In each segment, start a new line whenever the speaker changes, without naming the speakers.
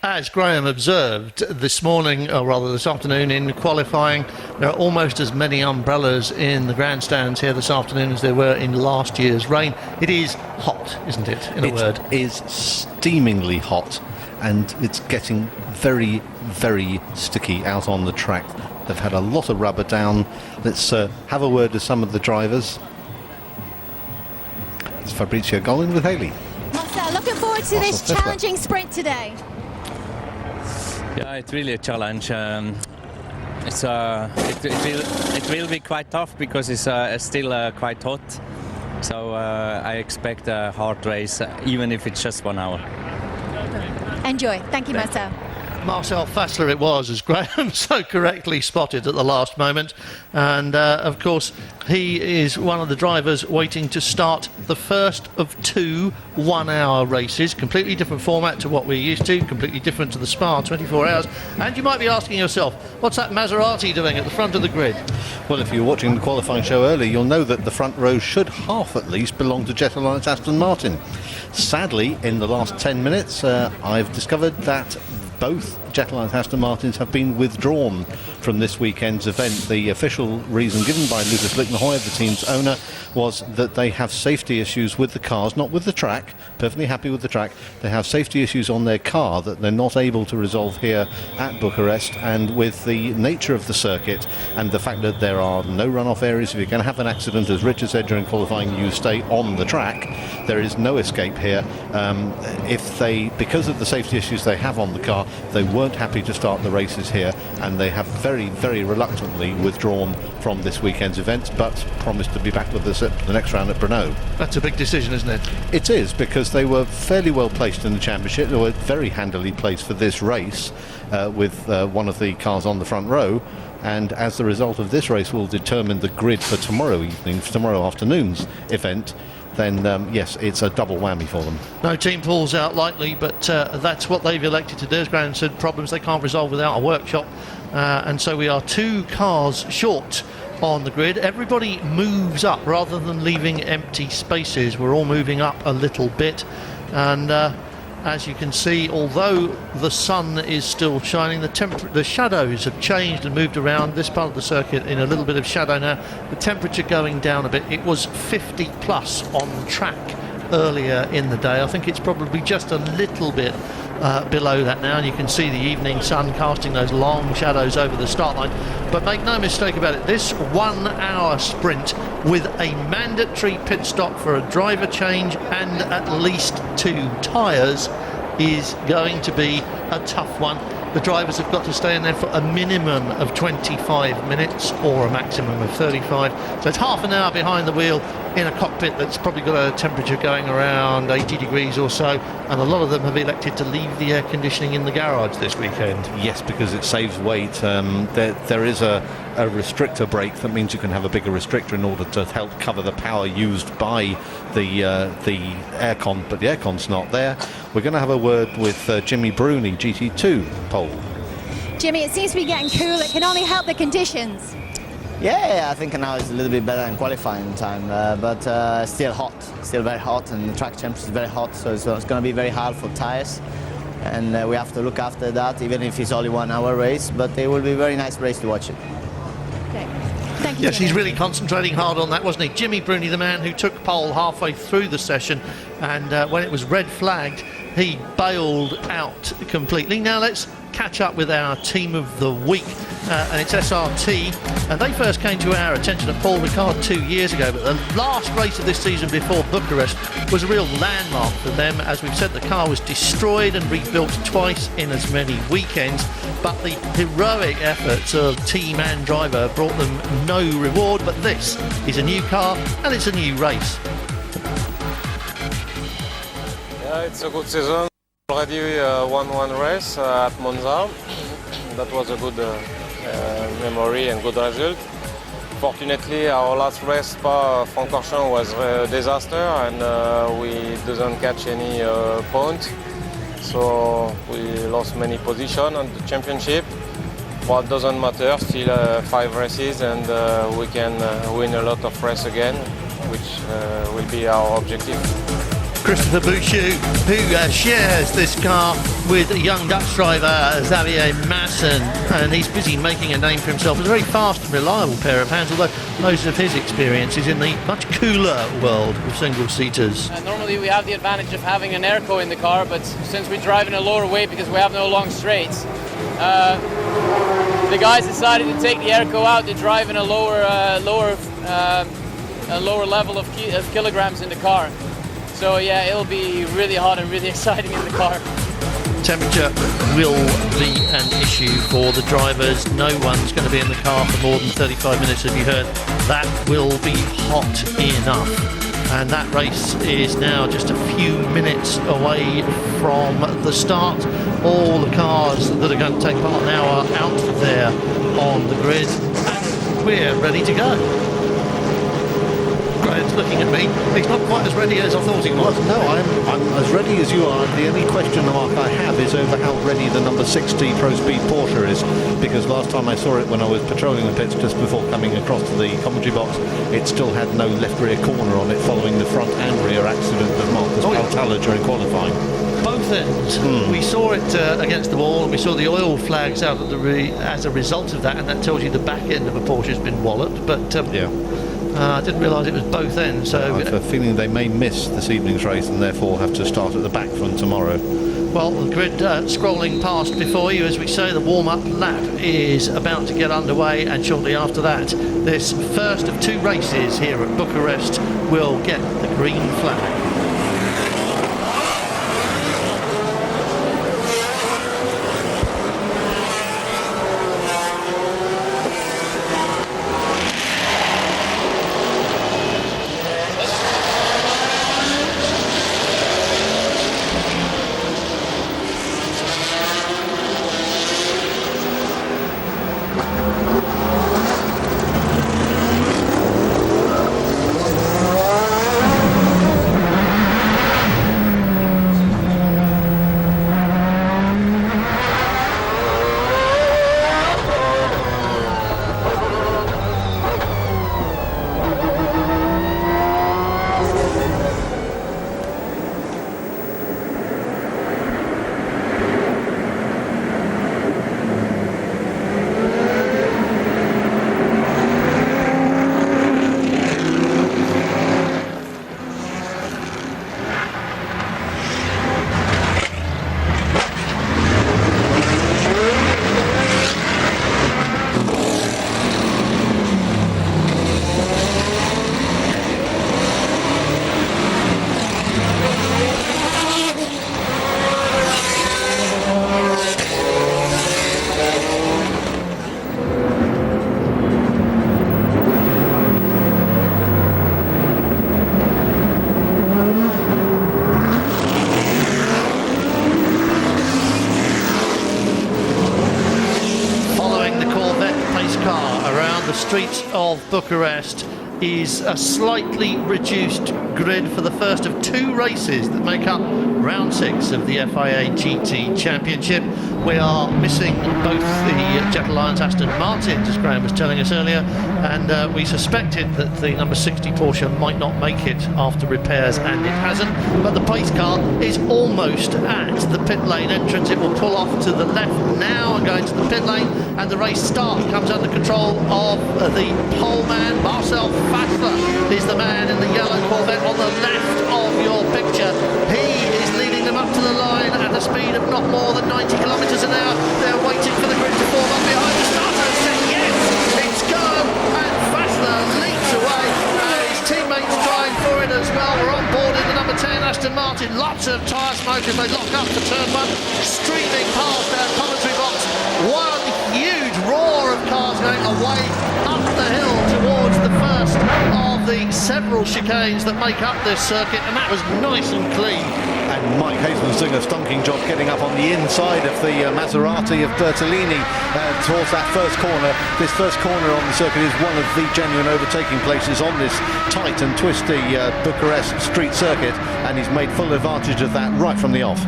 As Graham observed this morning, or rather this afternoon in qualifying, there are almost as many umbrellas in the grandstands here this afternoon as there were in last year's rain. It is hot, isn't it, in a word?
It is steamingly hot, and it's getting very, very sticky out on the track. They've had a lot of rubber down. Let's have a word with some of the drivers. It's Fabrizio Golin with Haley.
Marcel, looking forward to this challenging sprint today.
Yeah, it's really a challenge. It will be quite tough because it's still quite hot. So I expect a hard race, even if it's just 1 hour.
Enjoy. Thank you, Marcel.
Marcel Fassler it was, as Graham so correctly spotted at the last moment. And of course, he is one of the drivers waiting to start the first of 2 one-hour races. Completely different format to what we're used to, completely different to the Spa 24 hours. And you might be asking yourself, what's that Maserati doing at the front of the grid?
Well, if you were watching the qualifying show earlier, you'll know that the front row should half at least belong to Jet Alliance Aston Martin. Sadly, in the last 10 minutes, I've discovered that both Jet Alliance Aston Martins have been withdrawn from this weekend's event. The official reason given by Lucas Lichtenhoyer, the team's owner, was that they have safety issues with the cars, not with the track. Perfectly happy with the track. They have safety issues on their car that they're not able to resolve here at Bucharest, and with the nature of the circuit and the fact that there are no runoff areas, if you're going to have an accident, as Richard said during qualifying, you stay on the track. There is no escape here. Because of the safety issues they have on the car, they weren't happy to start the races here, and they have very, very reluctantly withdrawn from this weekend's event, but promised to be back with us at the next round at Brno.
That's a big decision, isn't it?
It is, because they were fairly well placed in the championship. They were very handily placed for this race with one of the cars on the front row, and as the result of this race will determine the grid for tomorrow afternoon's event, then yes, it's a double whammy for them.
No team pulls out lightly, but that's what they've elected to do. As Graham said, problems they can't resolve without a workshop, and so we are 2 cars short on the grid. Everybody moves up rather than leaving empty spaces. We're all moving up a little bit, and as you can see, although the sun is still shining, the shadows have changed and moved around this part of the circuit in a little bit of shadow now. The temperature going down a bit. It was 50 plus on track earlier in the day. I think it's probably just a little bit below that now, and you can see the evening sun casting those long shadows over the start line. But make no mistake about it, this 1 hour sprint with a mandatory pit stop for a driver change and at least 2 tyres is going to be a tough one. The drivers have got to stay in there for a minimum of 25 minutes or a maximum of 35. So it's half an hour behind the wheel in a cockpit that's probably got a temperature going around 80 degrees or so, and a lot of them have elected to leave the air conditioning in the garage this weekend.
Yes, because it saves weight. There is a restrictor brake that means you can have a bigger restrictor in order to help cover the power used by the aircon, but the aircon's not there. We're going to have a word with Jimmy Bruni, GT2 pole.
Jimmy, it seems to be getting cool. It can only help the conditions.
Yeah, I think now it's a little bit better than qualifying time, but still hot, still very hot, and the track temperature is very hot, so it's going to be very hard for tires, and we have to look after that, even if it's only 1 hour race, but it will be a very nice race to watch it.
Okay. Thank you.
Yes, he's really concentrating hard on that, wasn't he? Jimmy Bruni, the man who took pole halfway through the session, and when it was red flagged, he bailed out completely. Now let's catch up with our team of the week, and it's SRT, and they first came to our attention at Paul Ricard 2 years ago, but the last race of this season before Bucharest was a real landmark for them. As we've said, the car was destroyed and rebuilt twice in as many weekends, but the heroic efforts of team and driver brought them no reward. But this is a new car and it's a new race.
Yeah, it's a good season. Already won 1 race at Monza. That was a good memory and good result. Fortunately, our last race, Spa-Francorchamps, was a disaster, and we didn't catch any points. So we lost many positions on the championship. But it doesn't matter, still 5 races, and we can win a lot of races again, which will be our objective.
Christopher Bouchou, who shares this car with a young Dutch driver, Xavier Masson, and he's busy making a name for himself as a very fast and reliable pair of hands, although most of his experience is in the much cooler world of single-seaters.
Normally we have the advantage of having an airco in the car, but since we drive in a lower weight because we have no long straights, the guys decided to take the airco out to drive in a lower level of kilograms in the car. So yeah, it'll be really hot and really exciting in the car.
Temperature will be an issue for the drivers. No one's going to be in the car for more than 35 minutes, as you heard. That will be hot enough. And that race is now just a few minutes away from the start. All the cars that are going to take part now are out there on the grid, and we're ready to go. Graham's looking at me. He's not quite as ready as I thought he was.
No, I'm as ready as you are. The only question mark I have is over how ready the number 60 Pro Speed Porsche is, because last time I saw it when I was patrolling the pits just before coming across to the commentary box, it still had no left rear corner on it following the front and rear accident of Marcus Paltala during qualifying.
Both ends. We saw it against the wall, and we saw the oil flags out at as a result of that, and that tells you the back end of a Porsche has been walloped. But I didn't realise it was both ends. So
I have a feeling they may miss this evening's race and therefore have to start at the back from tomorrow.
Well, the grid scrolling past before you, as we say, the warm-up lap is about to get underway, and shortly after that, this first of two races here at Bucharest will get the green flag. Streets of Bucharest is a slightly reduced grid for the first of two races that make up round 6 of the FIA GT Championship. We are missing both the Jet Alliance Aston Martins, as Graham was telling us earlier, and we suspected that the number 60 Porsche might not make it after repairs, and it hasn't. But the pace car is almost at the pit lane entrance. It will pull off to the left now and go into the pit lane, and the race start comes under control of the pole man. Marcel Fassler is the man in the yellow Corvette on the left of your picture. He is leading them up to the line at a speed of not more than 90 kilometres an hour. They're waiting for the grid to form up behind the starter and say yes, it's go, and Fassler leaps away, and his teammates trying for it as well. We're on board in the number 10 Aston Martin. Lots of tyre smoke as they lock up to turn 1, streaming past our commentary box. One huge roar of cars going away up the hill towards the first of the several chicanes that make up this circuit, and that was nice and clean.
And Mike Hazel's doing a stonking job getting up on the inside of the Maserati of Bertolini towards that first corner. This first corner on the circuit is one of the genuine overtaking places on this tight and twisty Bucharest street circuit, and he's made full advantage of that right from the off.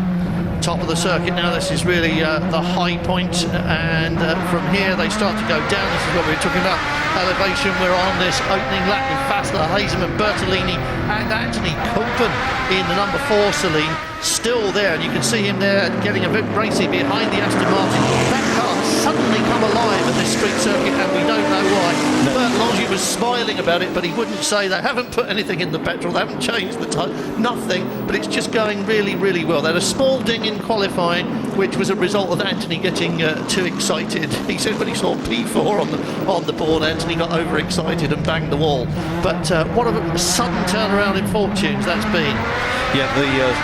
top of the circuit now. This is really the high point, and from here they start to go down. This is what we were talking about, elevation. We're on this opening lap with Fassler, Hazeman, Bertolini and Anthony Kumpen in the number 4 Celine, still there, and you can see him there getting a bit racy behind the Aston Martin. That car has suddenly come alive at this street circuit, and we don't know why. Bert Longy was smiling about it, but he wouldn't say they haven't put anything in the petrol, they haven't changed the tyre, nothing, but it's just going really, really well. They had a small ding in qualifying, which was a result of Anthony getting too excited. He said when he saw P4 on the board, Anthony got overexcited and banged the wall. But what a sudden turnaround in fortunes that's been.
Yeah,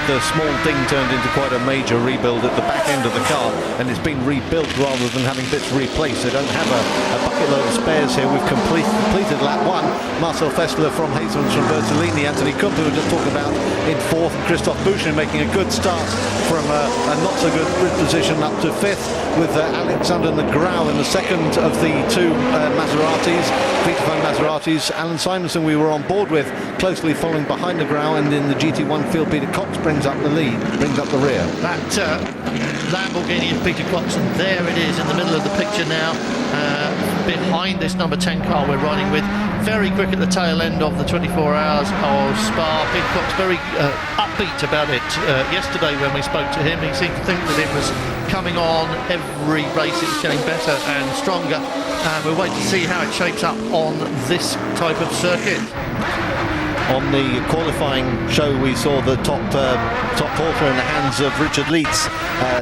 the small ding turned into quite a major rebuild at the back end of the car, and it's been rebuilt rather than having bits replaced. They don't have a bucket load of spares here. We've completed lap 1. Marcel Fessler from Hazelens, from Bertolini, Anthony Kumpen, who we just talked about, in 4th, and Christophe Boucher making a good start from a not so good grid position up to 5th, with Alexander Negrau in the 2nd of the 2 Maseratis, Vitaphone Maseratis. Alan Simonson we were on board with, closely following behind Negrau, and in the GT1 field Peter Cox brings up the lead, brings up the rear.
That Lamborghini of Peter Cox, and there it is in the middle of the picture now, behind this number 10 car we're riding with. Very quick at the tail end of the 24 hours of Spa. Peter Cox very upbeat about it. Yesterday when we spoke to him, he seemed to think that it was coming on every race, it was getting better and stronger, and we'll wait to see how it shapes up on this type of circuit.
On the qualifying show, we saw the top Porsche in the hands of Richard Lietz.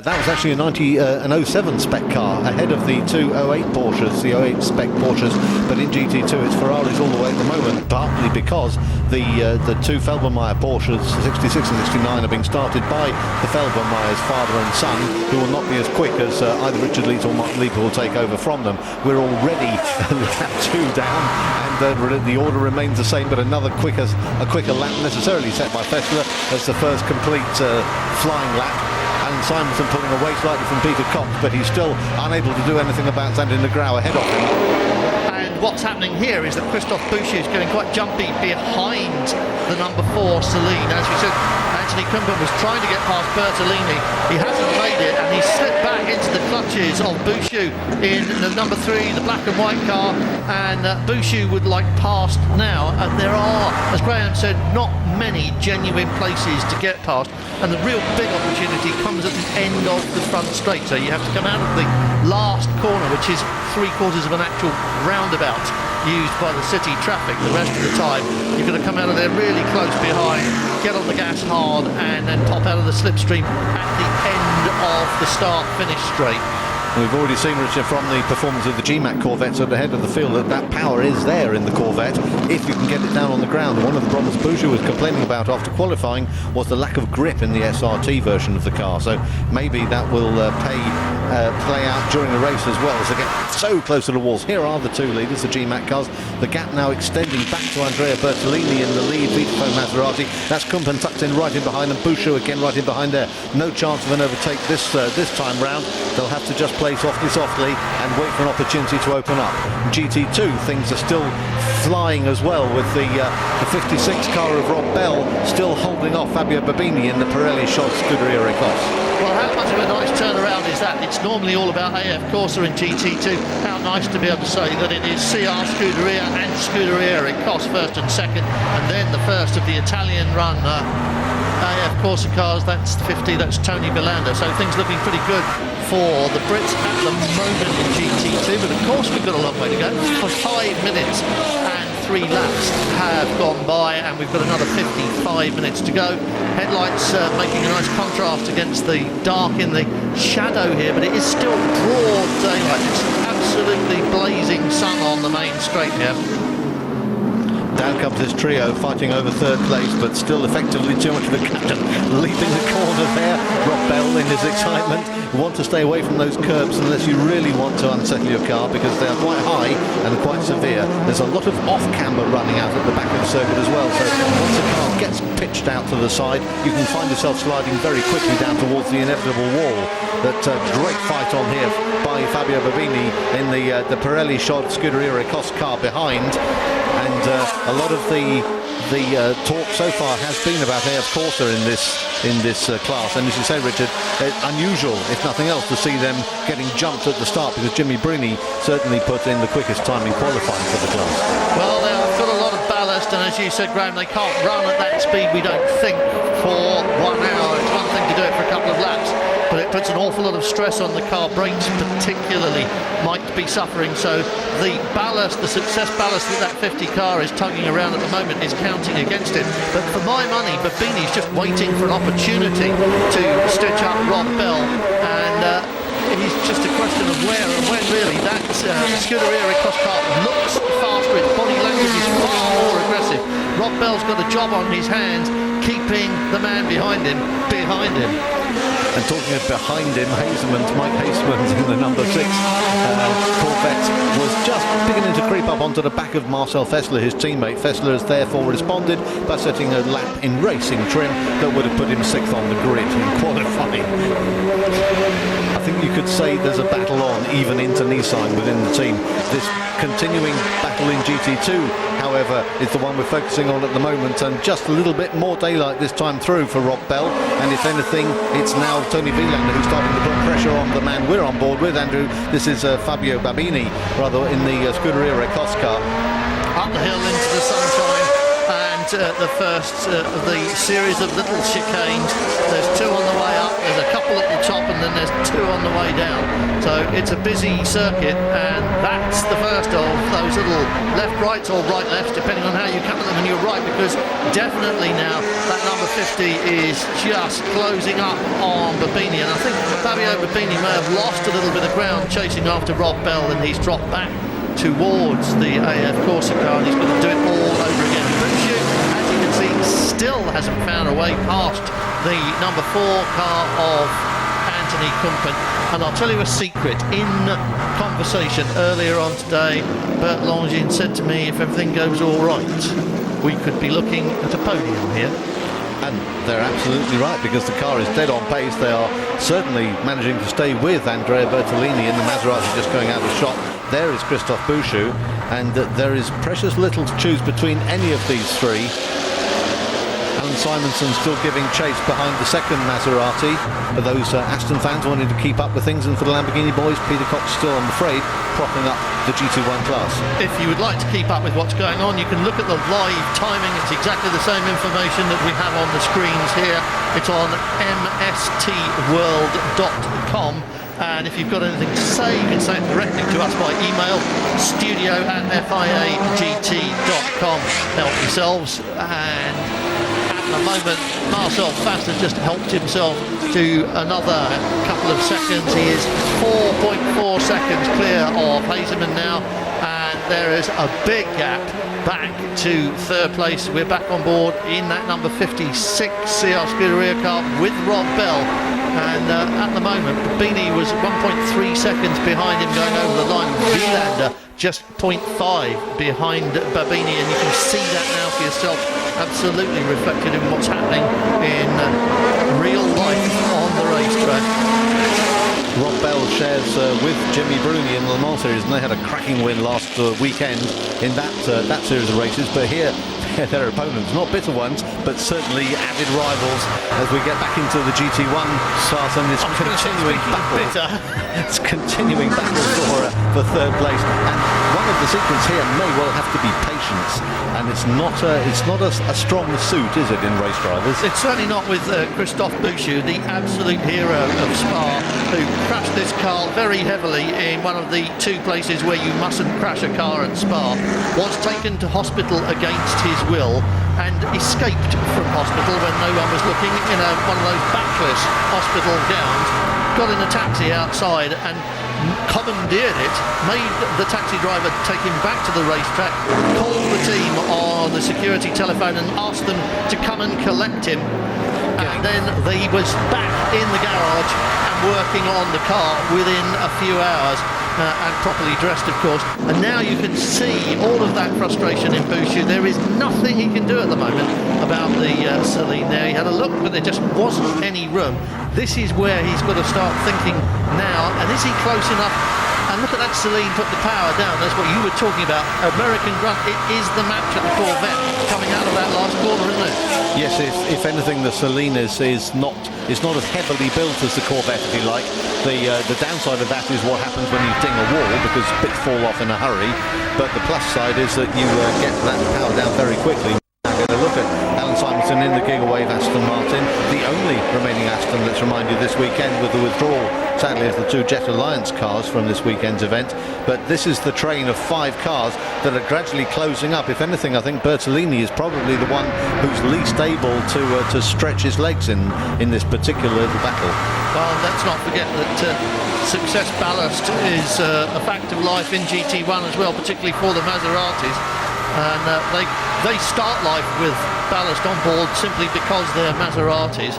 That was actually an 07 spec car, ahead of the 2 08 Porsches, the 08 spec Porsches. But in GT2, it's Ferraris all the way at the moment, partly because the 2 Felbermayr Porsches, 66 and 69, are being started by the Felbermayrs, father and son, who will not be as quick as either Richard Lietz or Mark Lieber will take over from them. We're already lap 2 down, and the order remains the same, but a quicker lap necessarily set by Fessler as the first complete flying lap. And Simonson pulling away slightly from Peter Cox, but he's still unable to do anything about Xander Negrau ahead of him.
And what's happening here is that Christophe Boucher is getting quite jumpy behind the number 4 Celine. As we said, Anthony Kumpen was trying to get past Bertolini. He hasn't made it, and he slipped back into the clutches of Boucher in the number 3, the black and white car, and Boucher would like past now. And there are, as Graham said, not many genuine places to get past, and the real big opportunity comes at the end of the front straight. So you have to come out of the last corner, which is 3/4 of an actual roundabout used by the city traffic the rest of the time. You're going to come out of there really close behind, get on the gas hard, and then pop out of the slipstream at the end of the start-finish straight.
We've already seen, Richard, from the performance of the GMAC Corvettes at the head of the field, that power is there in the Corvette if you can get it down on the ground. One of the problems Boucher was complaining about after qualifying was the lack of grip in the SRT version of the car. So maybe that will play out during the race as well, as they get so close to the walls. Here are the 2 leaders, the GMAC cars. The gap now extending back to Andrea Bertolini in the lead, Vitaphone Maserati. That's Kumpen tucked in right in behind them. Boucher again right in behind there. No chance of an overtake this time round. They'll have to just play softly and wait for an opportunity to open up. GT2, things are still flying as well, with the 56 car of Rob Bell still holding off Fabio Babini in the Pirelli Schott Scuderia Ecosse.
Well, how much of a nice turnaround is that? It's normally all about AF Corsa in GT2. How nice to be able to say that it is CR Scuderia and Scuderia Ecosse first and second, and then the first of the Italian run AF Corsa cars. That's 50, that's Tony Villanda. So things looking pretty good for the Brits at the moment in GT2, but of course we've got a long way to go. For 5 minutes and 3 laps have gone by, and we've got another 55 minutes to go. Headlights making a nice contrast against the dark in the shadow here, but it is still broad daylight. It's absolutely blazing sun on the main straight here.
Down comes this trio, fighting over 3rd place, but still effectively too much of a captain. Leaping the corner there, Rob Bell in his excitement. You want to stay away from those curbs unless you really want to unsettle your car, because they are quite high and quite severe. There's a lot of off-camber running out at the back of the circuit as well, so once the car gets pitched out to the side, you can find yourself sliding very quickly down towards the inevitable wall. That great fight on here by Fabio Babini in the Pirelli Schott Scuderia Ecosse car behind. And a lot of the the talk so far has been about AF Corsa in this class, and as you say, Richard, unusual, if nothing else, to see them getting jumped at the start, because Jimmy Bruni certainly put in the quickest time in qualifying for the class.
Well, they've got a lot of ballast, and as you said, Graham, they can't run at that speed, we don't think, for 1 hour. It's one thing to do it for a couple of laps, but it puts an awful lot of stress on the car. Brakes particularly might be suffering, so the ballast, the success ballast that 50 car is tugging around at the moment is counting against it. But for my money, Babini's just waiting for an opportunity to stitch up Rob Bell, and it's just a question of where and when, really. That Scuderia Cross car looks faster, its body language is far more aggressive. Rob Bell's got a job on his hands, keeping the man behind him.
And talking of behind him, Mike Hazeman's in the number 6 Corvette was just beginning to creep up onto the back of Marcel Fessler, his teammate. Fessler has therefore responded by setting a lap in racing trim that would have put him 6th on the grid in qualifying. I think you could say there's a battle on even into Nissan within the team. This continuing battle in GT2, however, is the one we're focusing on at the moment, and just a little bit more daylight this time through for Rob Bell, and if anything, it's now Tony Vilander who's starting to put pressure on the man we're on board with, Andrew. This is Fabio Babini, rather, in the Scuderia Recost car.
Up the hill into the sunshine, and the first of the series of little chicanes. There's 2 on the way up, there's a couple at the top, and then there's 2 on the way down. So it's a busy circuit, and that's the first of those little left-rights or right-lefts, depending on how you come at them. And you're right, because definitely now that number 50 is just closing up on Babini, and I think Fabio Babini may have lost a little bit of ground chasing after Rob Bell, and he's dropped back towards the AF Corsa car, and he's going to do it all over again. Bucharest, as you can see, still hasn't found a way past the number 4 car of Anthony Kumpen. And I'll tell you a secret. In conversation earlier on today, Bert Longin said to me, if everything goes all right, we could be looking at a podium here.
And they're absolutely right, because the car is dead on pace. They are certainly managing to stay with Andrea Bertolini in the Maserati, just going out of shot. There is Christophe Bouchou, and there is precious little to choose between any of these 3. Alan Simonson still giving chase behind the second Maserati. For those Aston fans wanting to keep up with things, and for the Lamborghini boys, Peter Cox still, I'm afraid, propping up the GT1 class. If
you would like to keep up with what's going on, you can look at the live timing. It's exactly the same information that we have on the screens here. It's on mstworld.com. And if you've got anything to say, you can say it directly to us by email, studio@fiagt.com. Help yourselves. And at the moment, Marcel Fast has just helped himself to another couple of seconds. He is 4.4 seconds clear of Hazeman now, and there is a big gap back to 3rd place. We're back on board in that number 56 CR Scuderia car with Rob Bell. And at the moment, Babini was 1.3 seconds behind him going over the line. Vilander just 0.5 behind Babini, and you can see that now for yourself, absolutely reflected in what's happening in real life on the racetrack.
Rob Bell shares with Jimmy Bruni in the Le Mans Series, and they had a cracking win last weekend in that series of races. But here, their opponents, not bitter ones, but certainly avid rivals as we get back into the GT1 start, and this continuing battle. It's continuing battle for 3rd place. And one of the secrets here may well have to be patience, and it's not a strong suit, is it, in race drivers?
It's certainly not with Christophe Bouchou, the absolute hero of Spa, who crashed this car very heavily in one of the 2 places where you mustn't crash a car at Spa, was taken to hospital against his will, and escaped from hospital when no one was looking in one of those backless hospital gowns, got in a taxi outside and commandeered it, made the taxi driver take him back to the racetrack, called the team on the security telephone and asked them to come and collect him. And then he was back in the garage and working on the car within a few hours, and properly dressed, of course. And now you can see all of that frustration in Bouchou. There is nothing he can do at the moment about the Celine there. He had a look, but there just wasn't any room. This is where he's got to start thinking now, and is he close enough And look at that Celine put the power down. That's what you were talking about. American grunt. It is the match at the Corvette coming out of that last corner, isn't it?
Yes, if anything, the Celine is not as heavily built as the Corvette, if you like. The downside of that is what happens when you ding a wall, because bits fall off in a hurry. But the plus side is that you get that power down very quickly. Now going to look at Alan Simonson in the Gigawave Aston Martin, the only remaining Aston that's reminded this weekend, with the withdrawal, sadly, of the two Jet Alliance cars from this weekend's event. But this is the train of 5 cars that are gradually closing up. If anything, I think Bertolini is probably the one who's least able to stretch his legs in this particular little battle.
Well, let's not forget that success ballast is a fact of life in GT1 as well, particularly for the Maseratis. And they start life with ballast on board simply because they're Maseratis.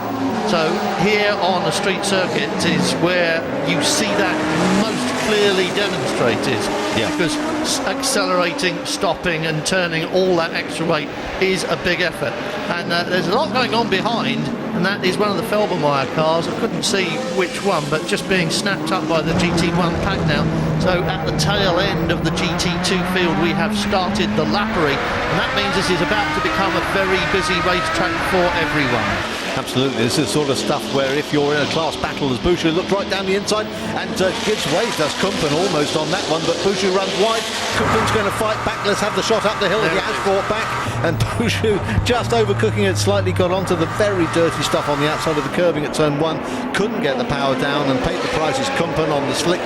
So here on a street circuit is where you see that most clearly demonstrated.
Yeah.
Because accelerating, stopping and turning all that extra weight is a big effort. And there's a lot going on behind, and that is one of the Felbermeyer cars. I couldn't see which one, but just being snapped up by the GT1 pack now. So at the tail end of the GT2 field, we have started the Lappery, and that means this is about to become a very busy racetrack for everyone.
Absolutely, this is sort of stuff where if you're in a class battle, as Bouchou looked right down the inside and gives way, does Kumpen almost on that one, but Bouchou runs wide. Kumpen's going to fight back. Let's have the shot up the hill. He has fought back, and Bouchou just overcooking it slightly, got onto the very dirty stuff on the outside of the curbing at turn 1, couldn't get the power down and paid the price as Kumpen on the slick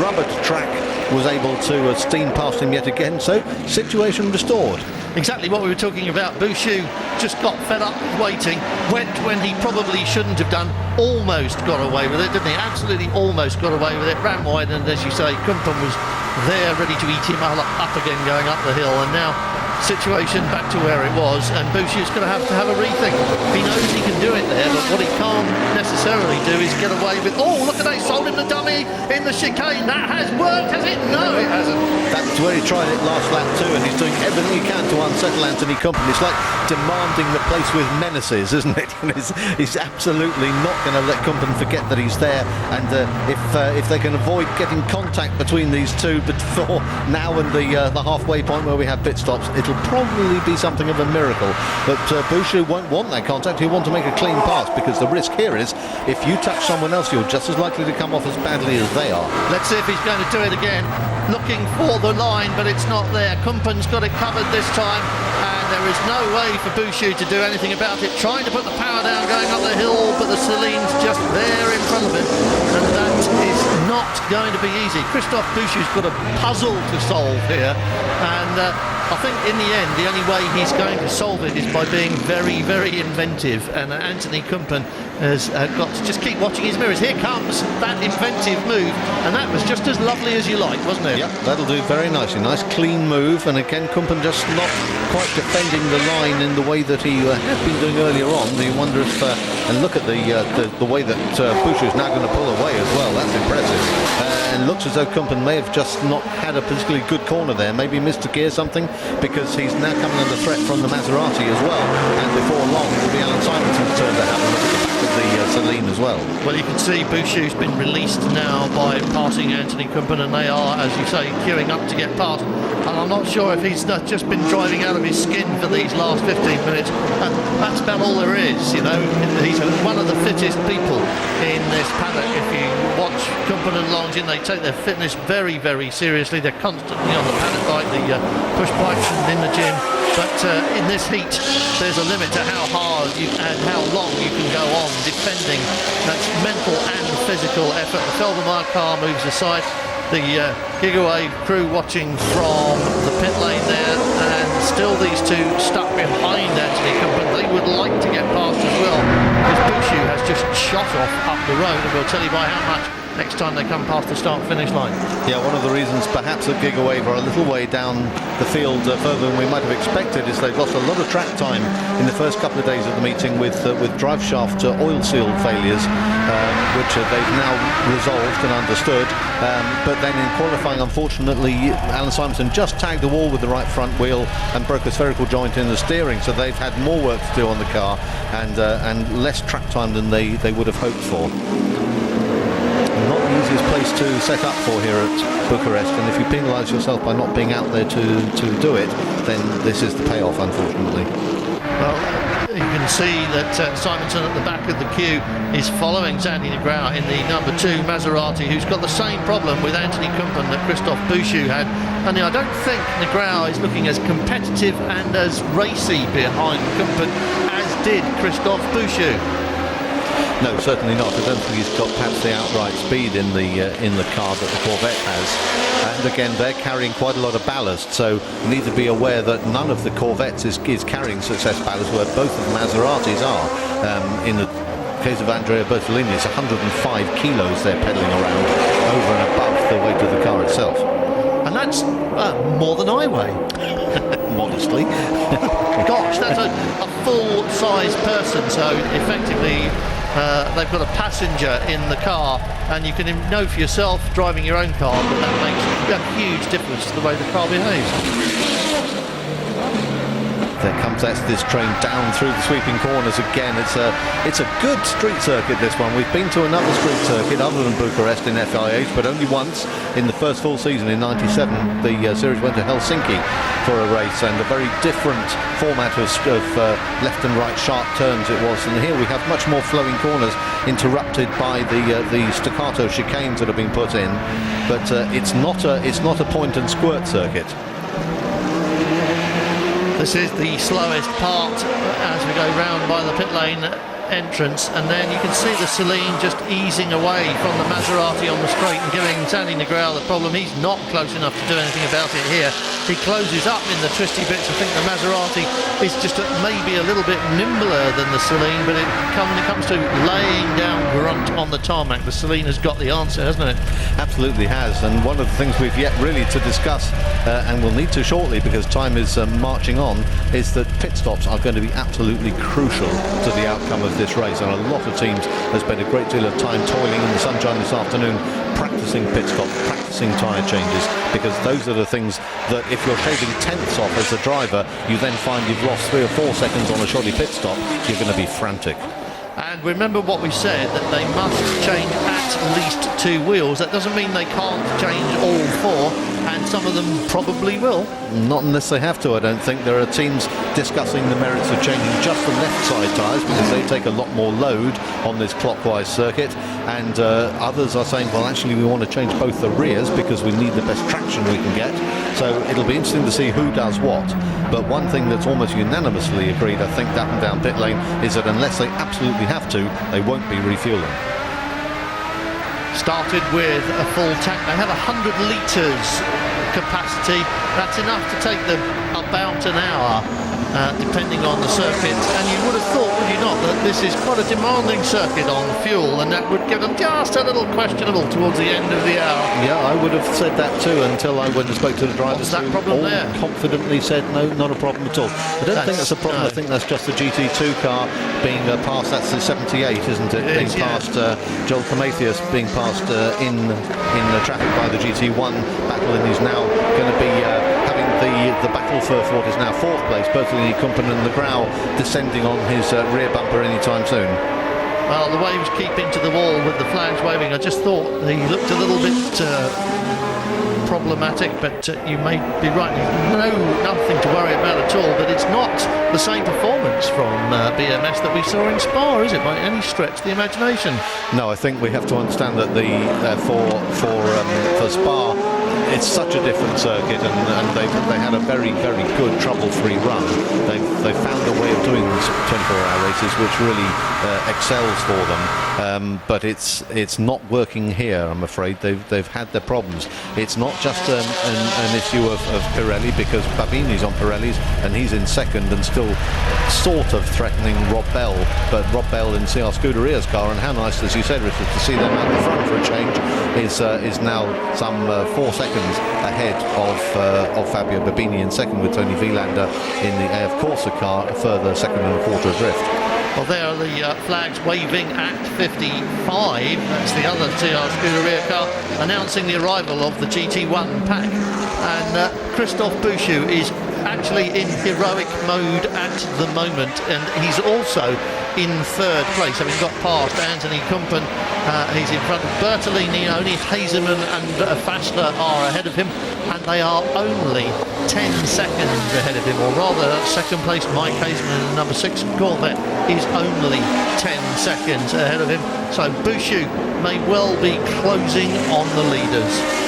rubbered track was able to steam past him yet again, so situation restored.
Exactly what we were talking about. Bouchou just got fed up waiting, went when he probably shouldn't have done, almost got away with it, didn't he? Absolutely almost got away with it, ran wide, and as you say, Kumpen was there ready to eat him up again going up the hill, and now situation back to where it was, and Bouchou's going to have a rethink. He knows he can do it there, but what he can't necessarily do is get away with, oh, look at that, sold him the dummy in the chicane. That has worked, has it? No, it hasn't.
That's where he tried it last lap too, and he's doing everything he can to unsettle Anthony Kumpen. It's like demanding the place with menaces, isn't it? He's absolutely not going to let Kumpen forget that he's there, and if they can avoid getting contact between these two before now and the halfway point where we have pit stops, it'll probably be something of a miracle. But Bouchou won't want that contact. He'll want to make a clean pass, because the risk here is if you touch someone else, you're just as likely to come off as badly as they are.
Let's see if he's going to do it again. Looking for the line, but it's not there. Kumpen's got it covered this time, and there is no way for Bouchou to do anything about it. Trying to put the power down going up the hill, but the Celine's just there in front of him, and that is not going to be easy. Christophe Bouchou's got a puzzle to solve here, and I think in the end the only way he's going to solve it is by being very, very inventive, and Anthony Kumpen has got to just keep watching his mirrors. Here comes that inventive move, and that was just as lovely as you like, wasn't it?
Yep, that'll do very nicely. Nice clean move, and again Kumpen just not quite defending the line in the way that he had been doing earlier on. You wonder if, and look at the way that Bouchou is now going to pull away as well. That's impressive. And looks as though Kumpen may have just not had a particularly good corner there, maybe missed a gear something, because he's now coming under threat from the Maserati as well, and before long it will be Alan Simonson's turn to have a look at the back of the Celine as well.
Well, you can see Bouchou's been released now by passing Anthony Kumpen, and they are, as you say, queuing up to get past. And I'm not sure if he's just been driving out of his skin for these last 15 minutes. And that's about all there is, you know. He's one of the fittest people in this paddock. If you watch Kumpen and Longin, they take their fitness very, very seriously. They're constantly on the paddock bike, the push bikes, and in the gym. But in this heat, there's a limit to how hard and how long you can go on defending. That's mental and physical effort. The Felbermeyer car moves aside. The Gigawave crew watching from the pit lane there, and still these two stuck behind Anthony Kumpen. They would like to get past as well, because Bouchou has just shot off up the road, and we'll tell you by how much next time they come past the start-finish line. Yeah,
one of the reasons perhaps that Gigawave are a little way down the field further than we might have expected is they've lost a lot of track time in the first couple of days of the meeting with drive shaft oil seal failures, which they've now resolved and understood. But then in qualifying, unfortunately, Alan Simonson just tagged the wall with the right front wheel and broke a spherical joint in the steering, so they've had more work to do on the car and less track time than they would have hoped for. Not the easiest place to set up for here at Bucharest, and if you penalise yourself by not being out there to do it, then this is the payoff, unfortunately.
Well, you can see that Simonson at the back of the queue is following Sandy Negrão in the number 2 Maserati, who's got the same problem with Anthony Kumpen that Christophe Bouchou had. And I don't think Negrão is looking as competitive and as racy behind Kumpen as did Christophe Bouchou.
No, certainly not. I don't think he's got perhaps the outright speed in the car that the Corvette has. And again, they're carrying quite a lot of ballast, so you need to be aware that none of the Corvettes is carrying success ballast, where both of the Maseratis are. In the case of Andrea Bertolini, it's 105 kilos they're pedalling around over and above the weight of the car itself.
And that's more than I weigh.
Modestly.
Gosh, that's a full-size person, so effectively they've got a passenger in the car, and you can know for yourself driving your own car that makes a huge difference to the way the car behaves.
There comes this train down through the sweeping corners again. It's a good street circuit, this one. We've been to another street circuit other than Bucharest in FIA, but only once in the first full season in '97. The series went to Helsinki for a race, and a very different format of left and right sharp turns it was. And here we have much more flowing corners, interrupted by the staccato chicanes that have been put in. But it's not a point and squirt circuit.
This is the slowest part as we go round by the pit lane entrance, and then you can see the Celine just easing away from the Maserati on the straight and giving Sandy Negrão the problem. He's not close enough to do anything about it here. He closes up in the twisty bits. I think the Maserati is just maybe a little bit nimbler than the Celine, but it comes to laying down grunt on the tarmac. The Celine has got the answer, hasn't it?
Absolutely has, and one of the things we've yet really to discuss, and we'll need to shortly because time is marching on, is that pit stops are going to be absolutely crucial to the outcome of this race. And a lot of teams have spent a great deal of time toiling in the sunshine this afternoon, practicing pit stops, practicing tyre changes, because those are the things that if you're shaving tenths off as a driver, you then find you've lost 3 or 4 seconds on a shoddy pit stop, you're going to be frantic.
And remember what we said, that they must change at least 2 wheels. That doesn't mean they can't change all 4, and some of them probably will.
Not unless they have to, I don't think. There are teams discussing the merits of changing just the left side tyres because they take a lot more load on this clockwise circuit, and others are saying, well, actually we want to change both the rears because we need the best traction we can get. So it'll be interesting to see who does what. But one thing that's almost unanimously agreed, I think, up and down pit lane, is that unless they absolutely have to, they won't be refueling.
Started with a full tank. They have 100 litres capacity. That's enough to take them about an hour, depending on the circuit. And you would have thought, would you not, that this is quite a demanding circuit on fuel, and that would give them just a little questionable towards the end of the hour.
Yeah, I would have said that too until I went and spoke to the drivers.
What's that problem
all
there?
Confidently said, no, not a problem at all. I don't think that's a problem.
No.
I think that's just the GT2 car being passed. That's the 78, isn't it?
It
being
is, yeah.
passed, Joel Prometheus being passed in the traffic by the GT1 battle, and he's now going to be having the battle for what is now 4th place. Bertolini, Kumpen and Negrão descending on his rear bumper anytime soon.
Well, the way he was keeping to the wall with the flags waving, I just thought he looked a little bit problematic, but you may be right. Nothing to worry about at all, but it's not the same performance from BMS that we saw in Spa, is it, by any stretch of the imagination?
No, I think we have to understand that for Spa, it's such a different circuit, and they had a very, very good trouble-free run. They found a way of doing 24-hour races which really excels for them, but it's not working here, I'm afraid. They've had their problems. It's not just an issue of Pirelli, because Babini's on Pirelli's and he's in second and still sort of threatening Rob Bell, but Rob Bell in CR Scuderia's car, and how nice, as you said, Richard, to see them out the front for a change, is now some 4 seconds ahead of Fabio Babini in second, with Tony Vilander in the AF Corsa car a further second and a quarter adrift.
Well, there are the flags waving at 55. That's the other CR Scuderia car, announcing the arrival of the GT1 pack. And Christophe Bouchou is actually in heroic mode at the moment, and he's also in 3rd place, having got past Anthony Kumpen He's in front of Bertolini. Only Hazeman and Fassler are ahead of him, and they are only 10 seconds ahead of him, or rather second place Mike Hazeman and number 6 Corvette is only 10 seconds ahead of him. So Bouchou may well be closing on the leaders.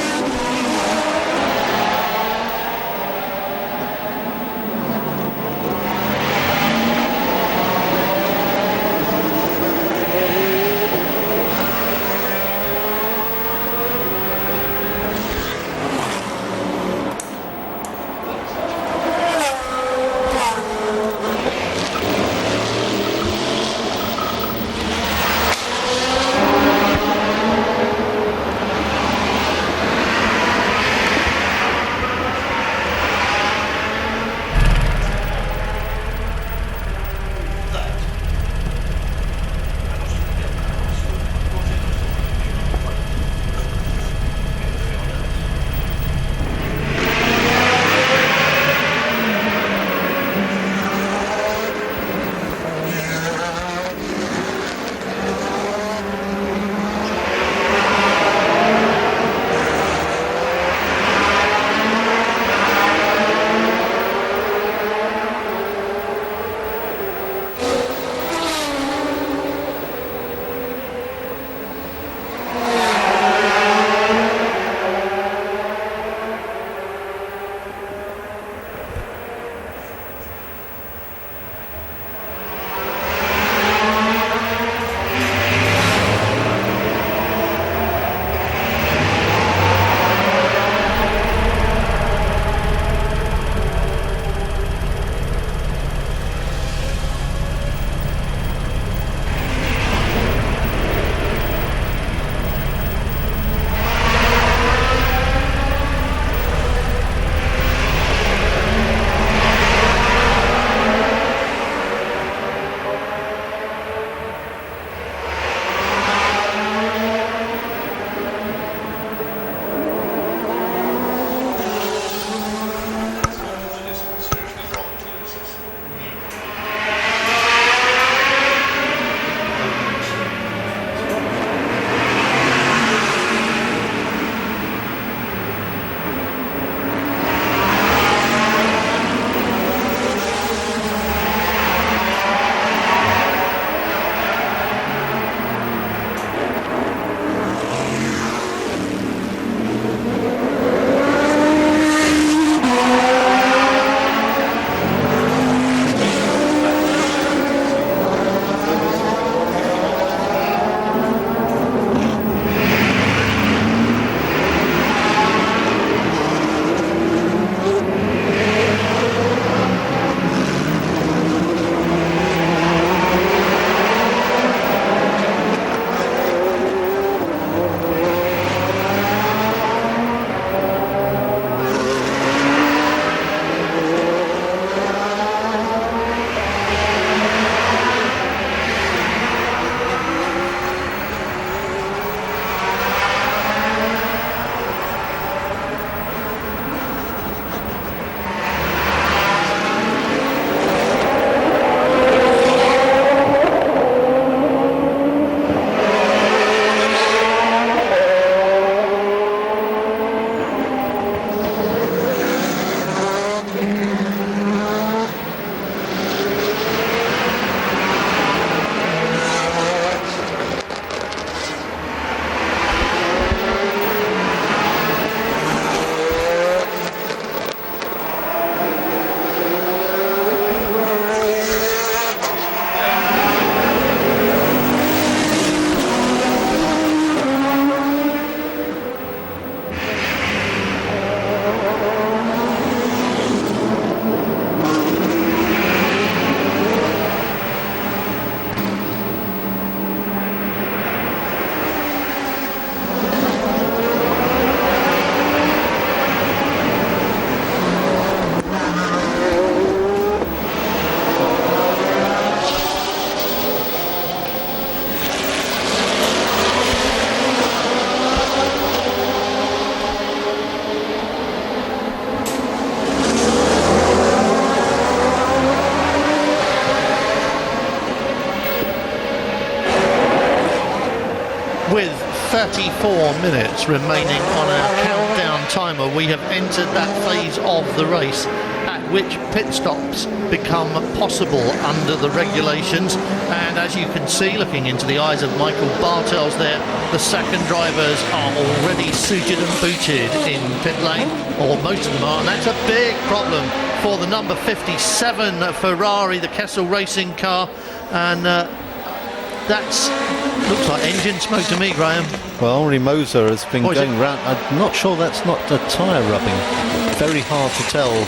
34 minutes remaining on our countdown timer. We have entered that phase of the race at which pit stops become possible under the regulations, and as you can see, looking into the eyes of Michael Bartels there, the second drivers are already suited and booted in pit lane, or most of them are, and that's a big problem for the number 57 Ferrari, the Kessel racing car, and that's looks like engine smoke to me, Graham.
Well, Henri Moser has been going round. I'm not sure that's not a tyre rubbing. Very hard to tell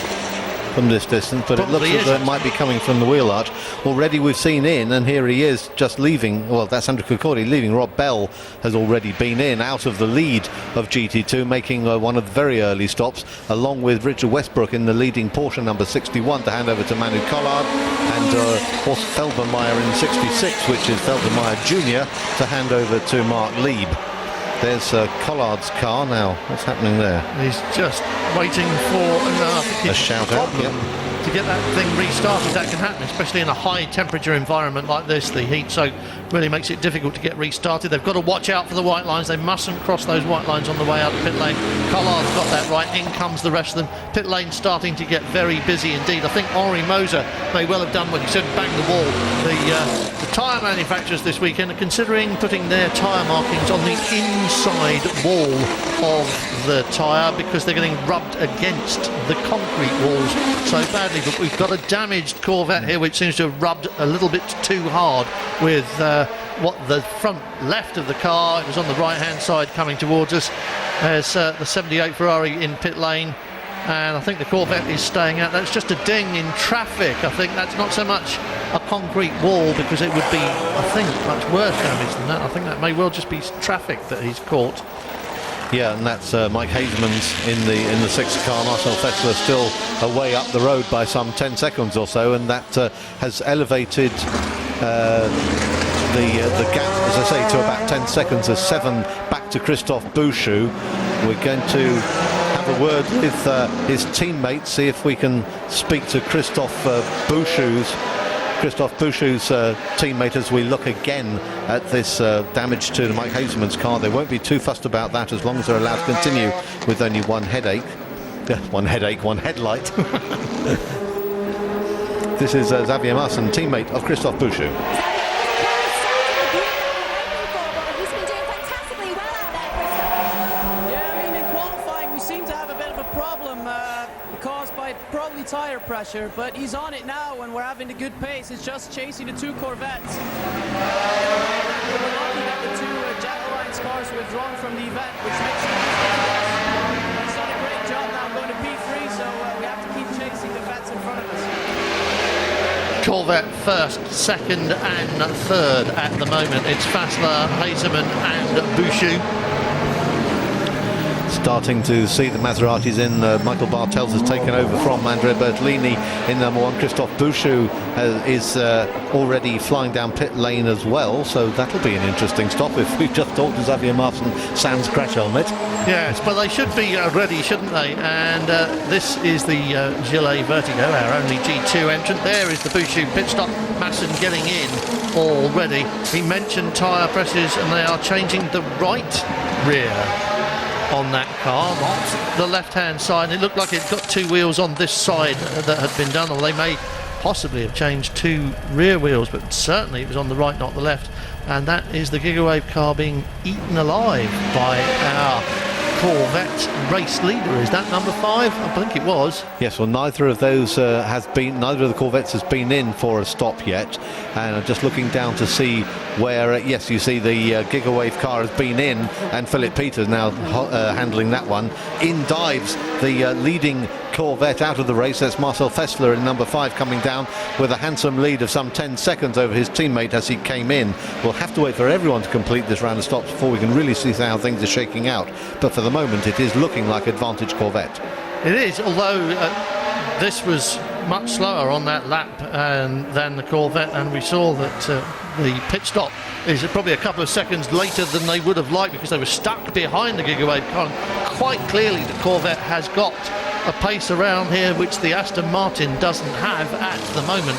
from this distance, but it looks as though it might be coming from the wheel arch. Already we've seen in, and here he is just leaving. Well, that's Andrew Kirkordi leaving. Rob Bell has already been in, out of the lead of GT2, making one of the very early stops, along with Richard Westbrook in the leading Porsche number 61 to hand over to Manu Collard, and Horst Felbermeyer in 66, which is Felbermeyer Jr., to hand over to Mark Lieb. There's Collard's car now. What's happening there?
He's just waiting for
a shout out.
To get that thing restarted. That can happen, especially in a high temperature environment like this. The heat soak really makes it difficult to get restarted. They've got to watch out for the white lines. They mustn't cross those white lines on the way out of pit lane. Collard's got that right. In comes the rest of them. Pit lane starting to get very busy indeed. I think Henri Moser may well have done what he said, bang the wall. The tyre manufacturers this weekend are considering putting their tyre markings on the inside wall of the tyre because they're getting rubbed against the concrete walls so badly. But we've got a damaged Corvette here which seems to have rubbed a little bit too hard with what the front left of the car. It was on the right hand side coming towards us. There's the 78 Ferrari in pit lane, and I think the Corvette is staying out. That's just a ding in traffic. I think that's not so much a concrete wall, because it would be, I think, much worse damage than that. I think that may well just be traffic that he's caught.
Yeah, and that's Mike Hasemans in the sixth car. Marcel Fessler still away up the road by some 10 seconds or so, and that has elevated the gap, as I say, to about 10 seconds, as 7 back to Christophe Bouchou. We're going to have a word with his teammates, see if we can speak to Christophe Bouchou's teammate as we look again at this damage to Mike Hasemans' car. They won't be too fussed about that as long as they're allowed to continue with only one headache. One headlight. This is Xavier Marsan, teammate of Christophe Bouchou.
He's been doing fantastically well out there, Christophe.
Yeah, I mean, in qualifying we seem to have a bit of a problem caused by probably tyre pressure, but he's on it now and we're having a good pace. It's just chasing the two Corvettes. We're lucky that the two Jet Alliance cars were withdrawn from the event, which makes it he's done a great job now going to P3, so we have to keep chasing the vets in front of us.
Corvette first, second and third at the moment. It's Fassler, Haseman and Bouchou.
Starting to see the Maseratis in. Michael Bartels has taken over from Andrea Bertolini in number 1. Christophe Bouchou is already flying down pit lane as well, so that'll be an interesting stop if we've just talked to Xavier Marsan sans crash helmet.
Yes, but they should be ready, shouldn't they? And this is the Gillet Vertigo, our only G2 entrant. There is the Bouchou pit stop. Masson getting in already. He mentioned tyre presses, and they are changing the right rear on that car, not the left-hand side. It looked like it got two wheels on this side that had been done, or they may possibly have changed two rear wheels, but certainly it was on the right, not the left. And that is the Gigawave car being eaten alive by our Corvette race leader. Is that number 5? I think it was.
Yes, well, neither of the Corvettes has been in for a stop yet, and I'm just looking down to see where yes, you see the Gigawave car has been in, and Philip Peters now handling that one. In dives the leading Corvette out of the race. That's Marcel Fessler in number 5 coming down with a handsome lead of some 10 seconds over his teammate as he came in. We'll have to wait for everyone to complete this round of stops before we can really see how things are shaking out, but for the moment it is looking like advantage Corvette.
It is, although this was much slower on that lap than the Corvette, and we saw that the pit stop is probably a couple of seconds later than they would have liked because they were stuck behind the Gigawave car. Quite clearly the Corvette has got a pace around here which the Aston Martin doesn't have at the moment,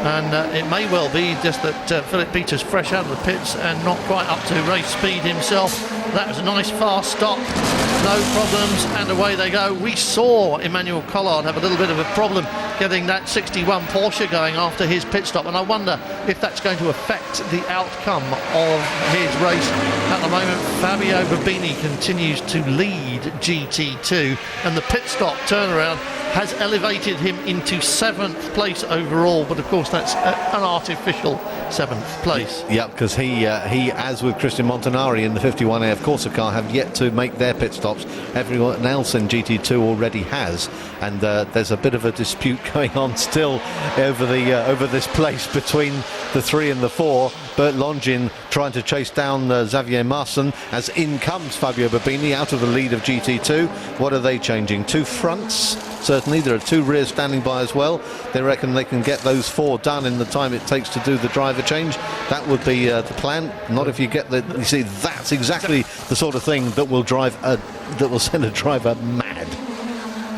and it may well be just that Philip Peters fresh out of the pits and not quite up to race speed himself That was a nice fast stop, no problems, and away they go. We saw Emmanuel Collard have a little bit of a problem getting that 61 Porsche going after his pit stop, and I wonder if that's going to affect the outcome of his race. At the moment, Fabio Babini continues to lead GT2, and the pit stop turnaround has elevated him into 7th place overall, but of course that's an artificial 7th place.
Yeah, because he, as with Christian Montanari in the 51AF Corsa car, have yet to make their pit stops. Everyone else in GT2 already has, and there's a bit of a dispute going on still over this place between the 3 and the 4. Bert Longin trying to chase down Xavier Marson, as in comes Fabio Babini out of the lead of GT2. What are they changing? 2 fronts? Certainly, there are 2 rears standing by as well. They reckon they can get those 4 done in the time it takes to do the driver change. That would be the plan. Not if you get the. You see, that's exactly the sort of thing that will send a driver mad.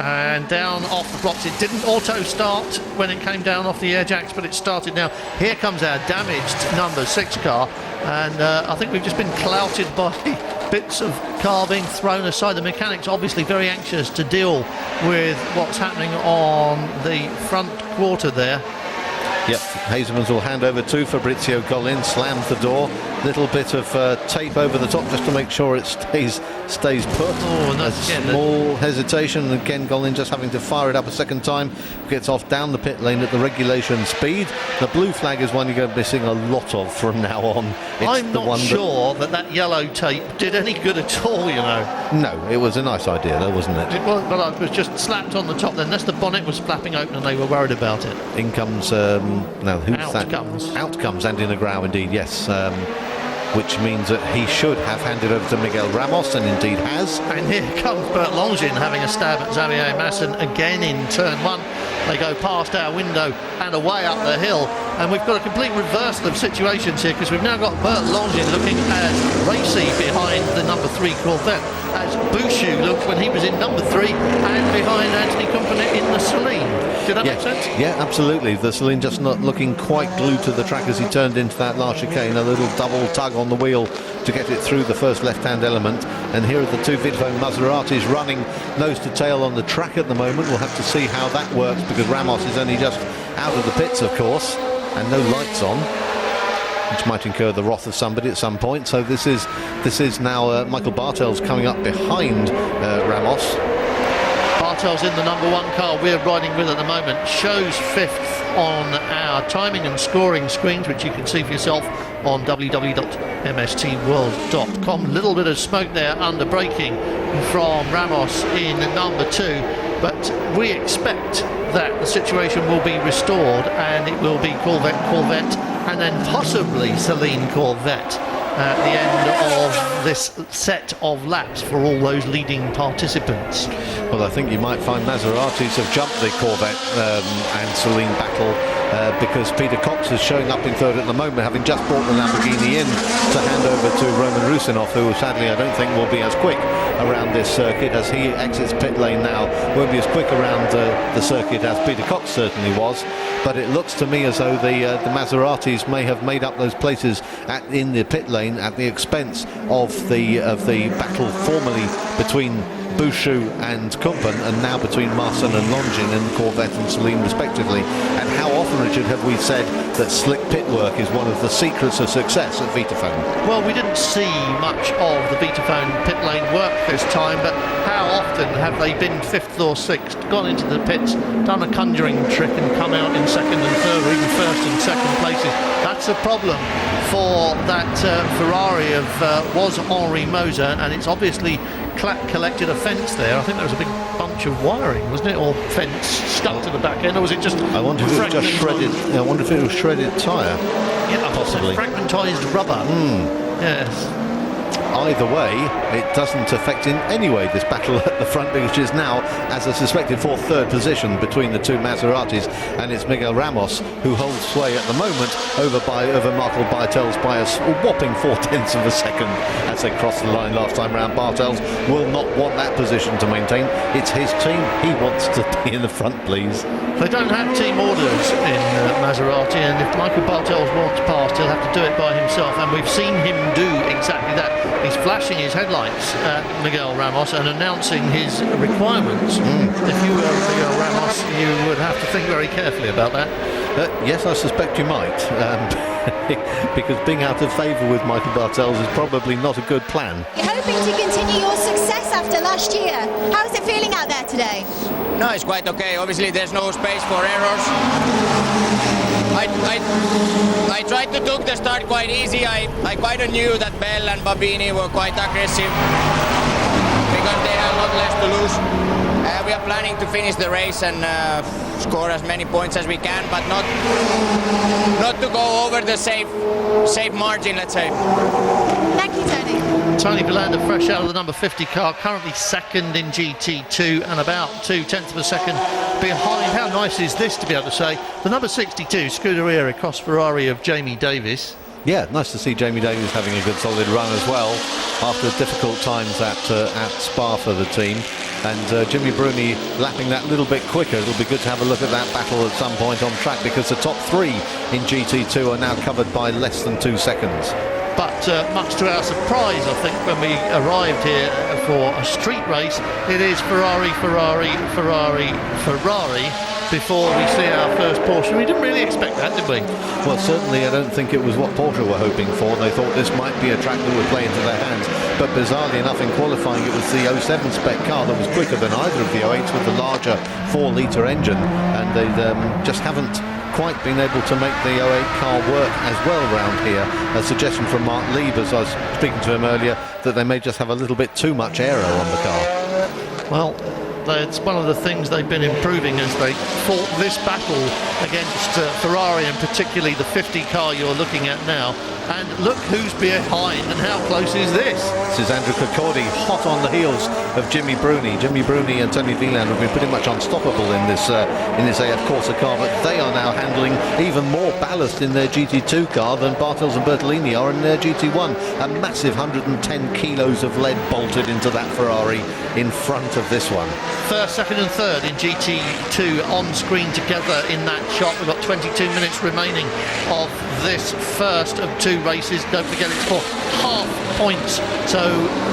And down off the blocks, it didn't auto start when it came down off the air jacks, but it started now. Here comes our damaged number 6 car, and I think we've just been clouted by bits of car being thrown aside. The mechanics obviously very anxious to deal with what's happening on the front quarter there.
Yep, Hazemans will hand over to Fabrizio Collin, slams the door, little bit of tape over the top just to make sure it stays put.
Oh, and that's
a small hesitation, and again Collin just having to fire it up a second time, gets off down the pit lane at the regulation speed. The blue flag is one you're going to be seeing a lot of from now on. It's
I'm
the
not
one
sure that yellow tape did any good at all, you know.
No, it was a nice idea though, wasn't it?
It was, but it was just slapped on the top then. That's the bonnet was flapping open and they were worried about it.
In comes, now who's that? Out comes Andy Negrão indeed, yes. Which means that he should have handed over to Miguel Ramos, and indeed has.
And here comes Bert Longin having a stab at Xavier Masson again in turn 1. They go past our window and away up the hill, and we've got a complete reversal of situations here, because we've now got Bert Longin looking as racy behind the number 3 Corvette, as Bouchou looked when he was in number 3 and behind Anthony Company in the Celine. Did that make sense?
Yeah, absolutely. The Celine just not looking quite glued to the track as he turned into that last chicane. A little double tug on the wheel to get it through the first left-hand element. And here are the 2 Vitfone Maseratis running nose to tail on the track at the moment. We'll have to see how that works, because Ramos is only just out of the pits, of course, and no lights on, which might incur the wrath of somebody at some point. So this is now Michael Bartels coming up behind Ramos.
Bartels in the number 1 car we're riding with at the moment, shows 5th on our timing and scoring screens, which you can see for yourself on www.mstworld.com. Little bit of smoke there under braking from Ramos in number 2, but we expect that the situation will be restored and it will be Corvette, and then possibly Celine Corvette at the end of this set of laps for all those leading participants.
Well, I think you might find Maseratis have jumped the Corvette and Celine battle, because Peter Cox is showing up in 3rd at the moment, having just brought the Lamborghini in to hand over to Roman Rusinov, who sadly I don't think will be as quick around this circuit as he exits pit lane now. Won't be as quick around the circuit as Peter Cox certainly was, but it looks to me as though the Maseratis may have made up those places in the pit lane at the expense of the battle formerly between Bouchou and Kumpen, and now between Marson and Longin in the Corvette and Celine respectively. And how often, Richard, have we said that slick pit work is one of the secrets of success at Vitafone?
Well, we didn't see much of the Vitafone pit lane work this time, but how often have they been 5th or 6th, gone into the pits, done a conjuring trick and come out in 2nd and 3rd, or even 1st and 2nd places? That's a problem for that Ferrari of was Henri Moser, and it's obviously collected a fence there. I think there was a big bunch of wiring, wasn't it, or fence stuck to the back end, or was it just?
I wonder if it was just shredded. I wonder if it was shredded tyre.
Yeah, possibly fragmentized rubber. Yes.
Either way, it doesn't affect in any way this battle at the front, which is now, as a suspected 4th, 3rd position between the 2 Maseratis, and it's Miguel Ramos who holds sway at the moment over Michael Bartels by a whopping 0.4 of a second as they cross the line last time round. Bartels will not want that position to maintain. It's his team. He wants to be in the front, please.
They don't have team orders in Maserati, and if Michael Bartels wants past, he'll have to do it by himself, and we've seen him do exactly that. He's flashing his headlights at Miguel Ramos and announcing his requirements. If you were Miguel Ramos, you would have to think very carefully about that.
Yes, I suspect you might, because being out of favour with Michael Bartels is probably not a good plan.
You're hoping to continue your success after last year. How's it feeling out there today?
No, it's quite okay. Obviously, there's no space for errors. I tried to take the start quite easy. I quite knew that Bell and Babini were quite aggressive because they have a lot less to lose. We are planning to finish the race and score as many points as we can, but not to go over the safe margin, let's say.
Thank you, Tony.
Tony Villander, fresh out of the number 50 car, currently second in GT2 and about 0.2 of a second behind. How nice is this to be able to say? The number 62, Scuderia Cross Ferrari of Jamie Davis.
Yeah, nice to see Jamie Davis having a good solid run as well after difficult times at Spa for the team. And Jimmy Bruni lapping that little bit quicker. It'll be good to have a look at that battle at some point on track, because the top three in GT2 are now covered by less than 2 seconds.
But much to our surprise, I think, when we arrived here for a street race, it is Ferrari, Ferrari, Ferrari, Ferrari before we see our first Porsche. We didn't really expect that, did we?
Well, certainly I don't think it was what Porsche were hoping for. They thought this might be a track that would play into their hands. But bizarrely enough, in qualifying, it was the 07 spec car that was quicker than either of the 08s with the larger 4-litre engine. And they just haven't quite been able to make the 08 car work as well round here. A suggestion from Mark Lieb, as I was speaking to him earlier, that they may just have a little bit too much aero on the car.
Well, it's one of the things they've been improving as they fought this battle against Ferrari, and particularly the 50 car you're looking at now. And look who's behind and how close is this?
This is Andrew Cocordi, hot on the heels of Jimmy Bruni. Jimmy Bruni and Tony Wieland have been pretty much unstoppable in this AF Corsa car, but they are now handling even more ballast in their GT2 car than Bartels and Bertolini are in their GT1. A massive 110 kilos of lead bolted into that Ferrari in front of this one.
First, second and third in GT2 on screen together in that shot. We've got 22 minutes remaining of this first of 2 races. Don't forget, it's for half points, so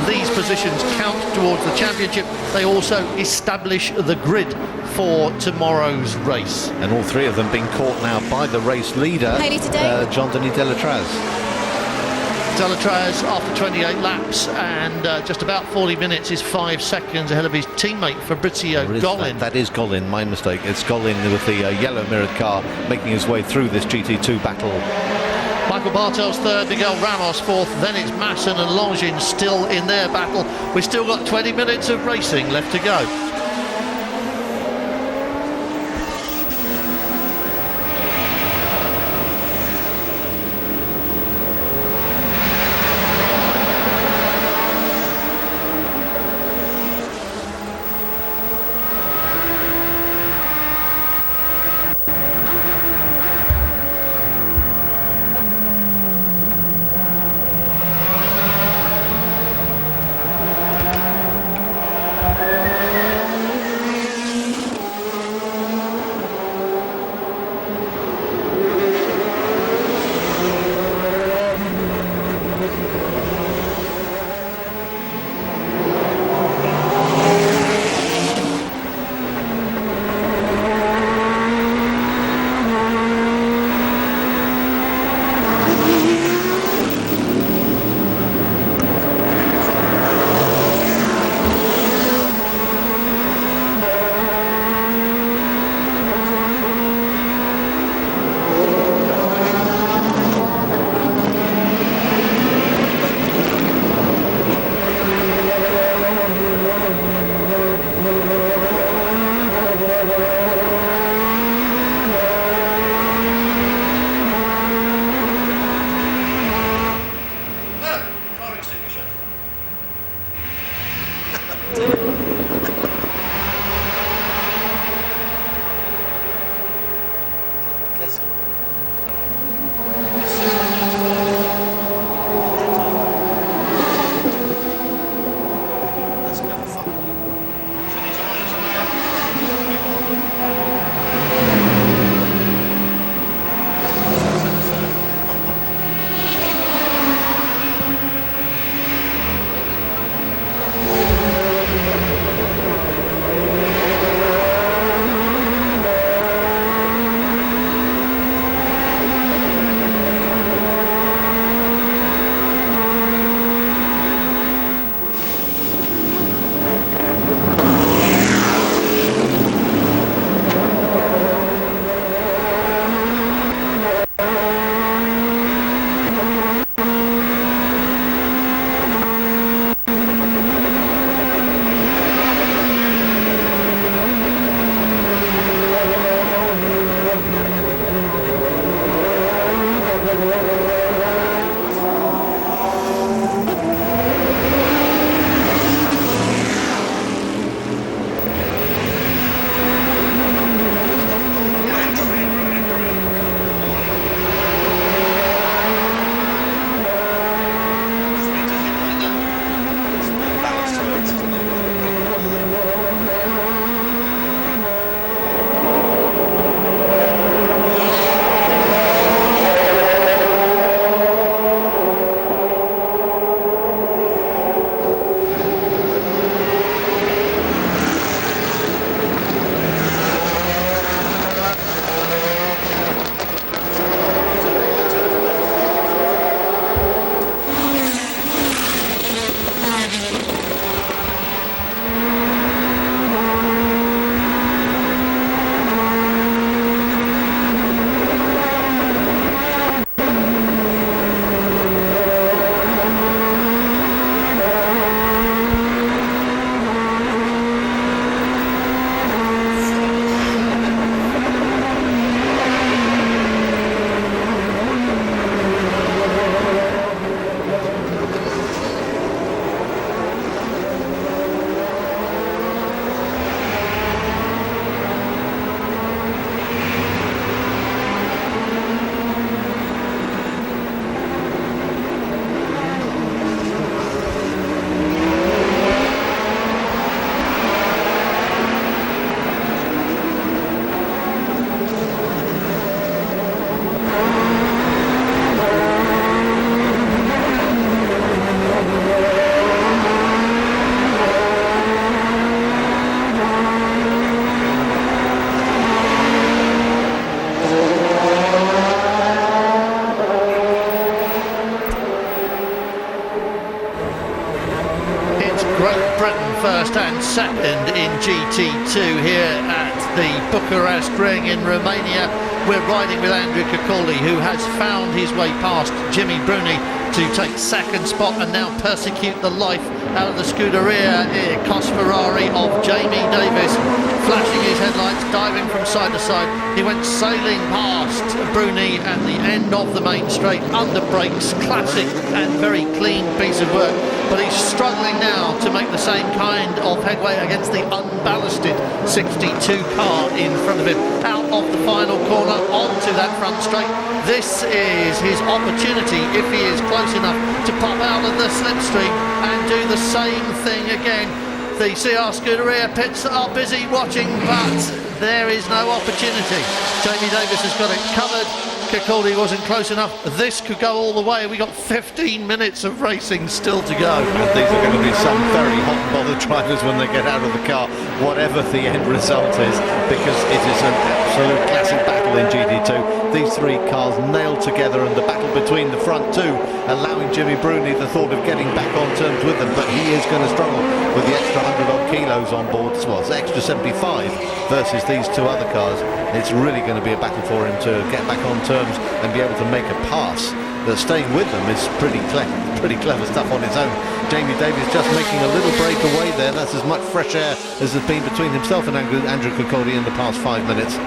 these positions count towards the championship. They also establish the grid for tomorrow's race.
And all 3 of them being caught now by the race leader, Jean-Denis Delatraz.
Delatraz, after 28 laps and just about 40 minutes, is 5 seconds ahead of his teammate Fabrizio Gollin.
That is Gollin, my mistake. It's Gollin with the yellow mirrored car making his way through this GT2 battle.
Michael Bartels third, Miguel Ramos fourth, then it's Masson and Longines still in their battle. We've still got 20 minutes of racing left to go. first and second in GT2 here at the Bucharest ring in Romania. We're riding with Andrew Kirkcaldy, who has found his way past Jimmy Bruni to take second spot and now persecute the life out of the Scuderia Cosferrari of Jamie Davis, flashing his headlights, diving from side to side. He went sailing past Bruni at the end of the main straight under brakes. Classic and very clean piece of work, but he's struggling now to make the same kind of headway against the unballasted 62 car in front of him. Out of the final corner onto that front straight. This is his opportunity, if he is close enough, to pop out of the slipstream and do the same thing again. The CR Scuderia pits are busy watching, but there is no opportunity. Jamie Davis has got it covered. Kirkcaldy wasn't close enough. This could go all the way. We got 15 minutes of racing still to go.
And these are going to be some very hot and bothered drivers when they get out of the car, whatever the end result is, because it is an absolute classic battle in GT2. These three cars nailed together, and the battle between the front two, allowing Jimmy Bruni the thought of getting back on terms with them, but he is going to struggle with the extra 100 odd kilos on board. Well, it's extra 75 versus these two other cars. It's really going to be a battle for him to get back on terms and be able to make a pass. But staying with them is pretty clever stuff on its own. Jamie Davis just making a little break away there. That's as much fresh air as has been between himself and Andrew Kirkcaldy in the past 5 minutes.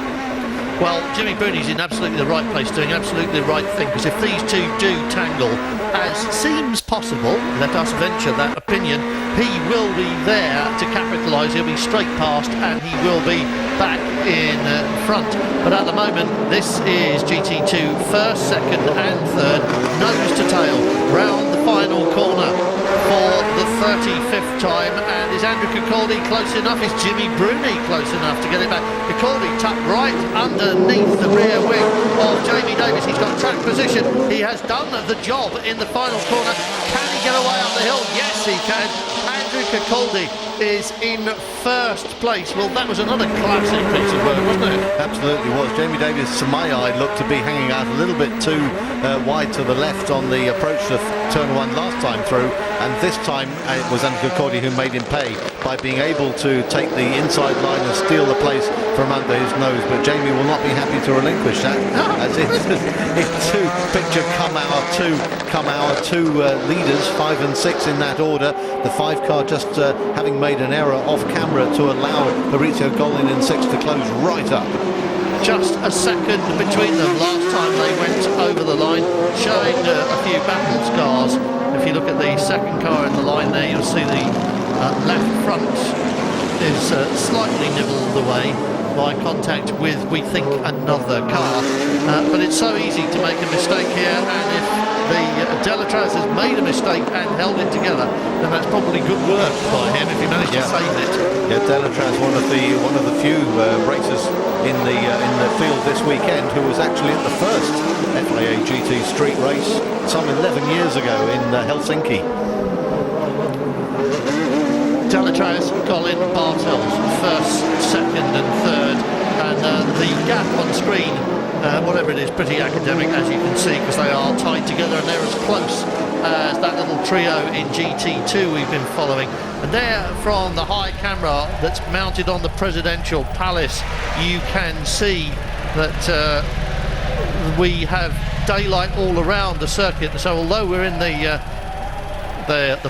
Well, Jimmy Bruni's in absolutely the right place, doing absolutely the right thing, because if these two do tangle, as seems possible, let us venture that opinion, he will be there to capitalise. He'll be straight past and he will be back in front. But at the moment, this is GT2 first, second and third, nose to tail, round the final corner for the 35th time. And is Andrew Kirkcaldy close enough? Is Jimmy Bruni close enough to get it back? Kirkcaldy tucked right underneath the rear wing of Jamie Davis. He's got track position. He has done the job in the final corner. Can he get away up the hill? Yes, he can. Andrew Kirkcaldy is in first place. Well, that was another classic piece of work, wasn't it?
Absolutely was. Jamie Davis, to my eye, looked to be hanging out a little bit too wide to the left on the approach to turn one last time through, and this time it was Andrew Kirkcaldy who made him pay by being able to take the inside line and steal the place from under his nose. But Jamie will not be happy to relinquish that, as it's two picture come our two leaders, 5 and 6 in that order. The 5 car just having made an error off camera to allow Maurizio Golin in 6 to close right up.
Just a second between them. Last time they went over the line, showing a few battle scars. If you look at the second car in the line there, you'll see the left front is slightly nibbled away by contact with, we think, another car. But it's so easy to make a mistake here, and if the Delatraz has made a mistake and held it together, then that's probably good work by him if he managed to save it.
Yeah, Delatraz, one of the few racers in the field this weekend who was actually at the first FIA GT street race some 11 years ago in Helsinki.
Delatraz, Colin, Bartels, first, second and third, and the gap on screen, whatever it is, pretty academic, as you can see, because they are tied together and they're as close as that little trio in GT2 we've been following. And there, from the high camera that's mounted on the presidential palace, you can see that we have daylight all around the circuit. So although we're in the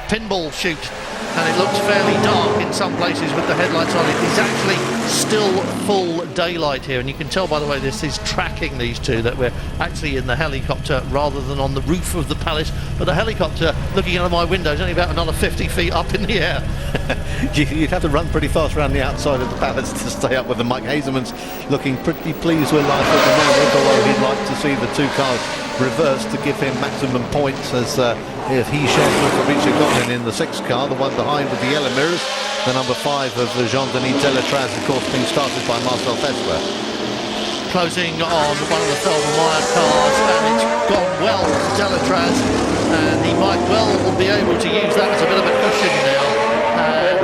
pinball chute, and it looks fairly dark in some places with the headlights on, it is actually still full daylight here, and you can tell by the way this is tracking these two that we're actually in the helicopter rather than on the roof of the palace. But the helicopter, looking out of my window, is only about another 50 feet up in the air.
You'd have to run pretty fast around the outside of the palace to stay up with them. Mike Hazelman's looking pretty pleased with life at the moment, although he'd like to see the two cars reversed to give him maximum points, as if he shares with Fabrizio Golin in the 6th car, the one behind with the yellow mirrors, the number 5 of Jean-Denis Delatraz, of course, being started by Marcel Fessler.
Closing on one of the Felbermeyer cars, and it's gone well to Delatraz, and he might well be able to use that as a bit of a cushion now.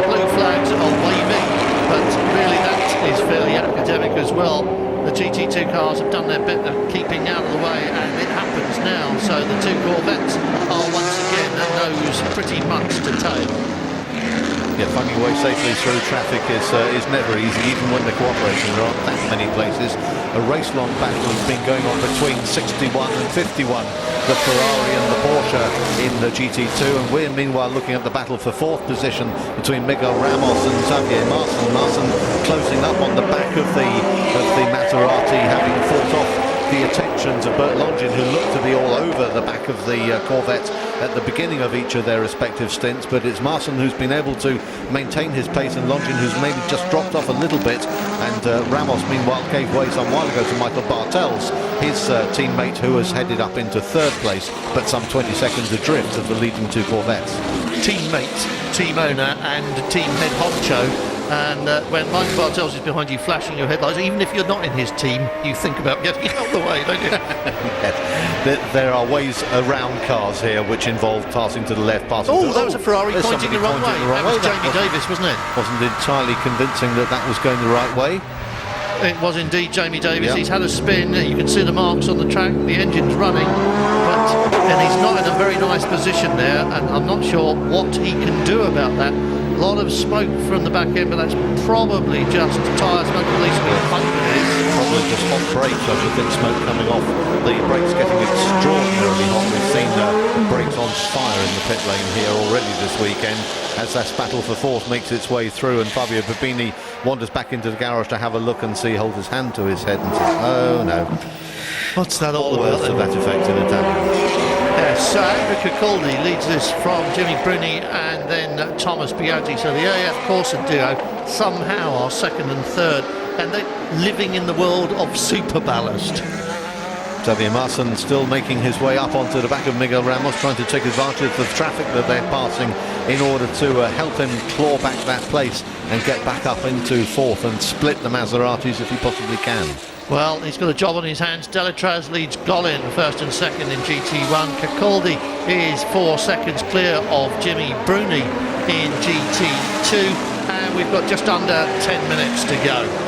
Blue flags are waving, but really that is fairly academic as well. The GT2 cars have done their bit of keeping out of the way, and it happens now. So the two Corvettes are once again nose pretty much to tail.
Yeah, finding your way safely through traffic is never easy, even when the cooperation. There aren't that many places. A race-long battle has been going on between 61 and 51, the Ferrari and the Porsche in the GT2, and we're meanwhile looking at the battle for fourth position between Miguel Ramos and Xavier Martin. Martin closing up on the back of the Maserati, having fought off the attentions of Bert Longin, who looked to be all over the back of the Corvette at the beginning of each of their respective stints, but it's Martin who's been able to maintain his pace, and Longin who's maybe just dropped off a little bit, and Ramos meanwhile gave way some while ago to Michael Bartels, his teammate, who has headed up into third place, but some 20 seconds adrift of the leading two Corvettes.
Teammate, team owner and team head honcho. And when Michael Bartels is behind you flashing your headlights, even if you're not in his team, you think about getting out of the way, don't you?
Yes. There are ways around cars here which involve passing to the left, passing to the...
Oh, that was a Ferrari pointing the wrong way. That was Jamie Davis, wasn't it?
Wasn't entirely convincing that that was going the right way.
It was indeed Jamie Davis. Yep. He's had a spin. You can see the marks on the track. The engine's running, and he's not in a very nice position there, and I'm not sure what he can do about that. A lot of smoke from the back end, but that's probably just tyre smoke, at least we hope it is.
Probably just hot brakes, I should think, smoke coming off. The brakes getting extraordinarily hot. We've seen brakes on fire in the pit lane here already this weekend, as that battle for fourth makes its way through, and Fabio Babini wanders back into the garage to have a look and see, hold his hand to his head and say, oh no.
What's that all about?
Of that effect in Italian.
Yes, Andrew Cacaldi leads this from Jimmy Bruni and then Thomas Biaggi. So the AF Corsa duo somehow are second and third, and they're living in the world of super ballast.
Xavier Martin still making his way up onto the back of Miguel Ramos, trying to take advantage of the traffic that they're passing in order to help him claw back that place and get back up into fourth and split the Maseratis if he possibly can.
Well, he's got a job on his hands. Delatraz leads Golin first and second in GT1. Cacaldi is 4 seconds clear of Jimmy Bruni in GT2, and we've got just under 10 minutes to go.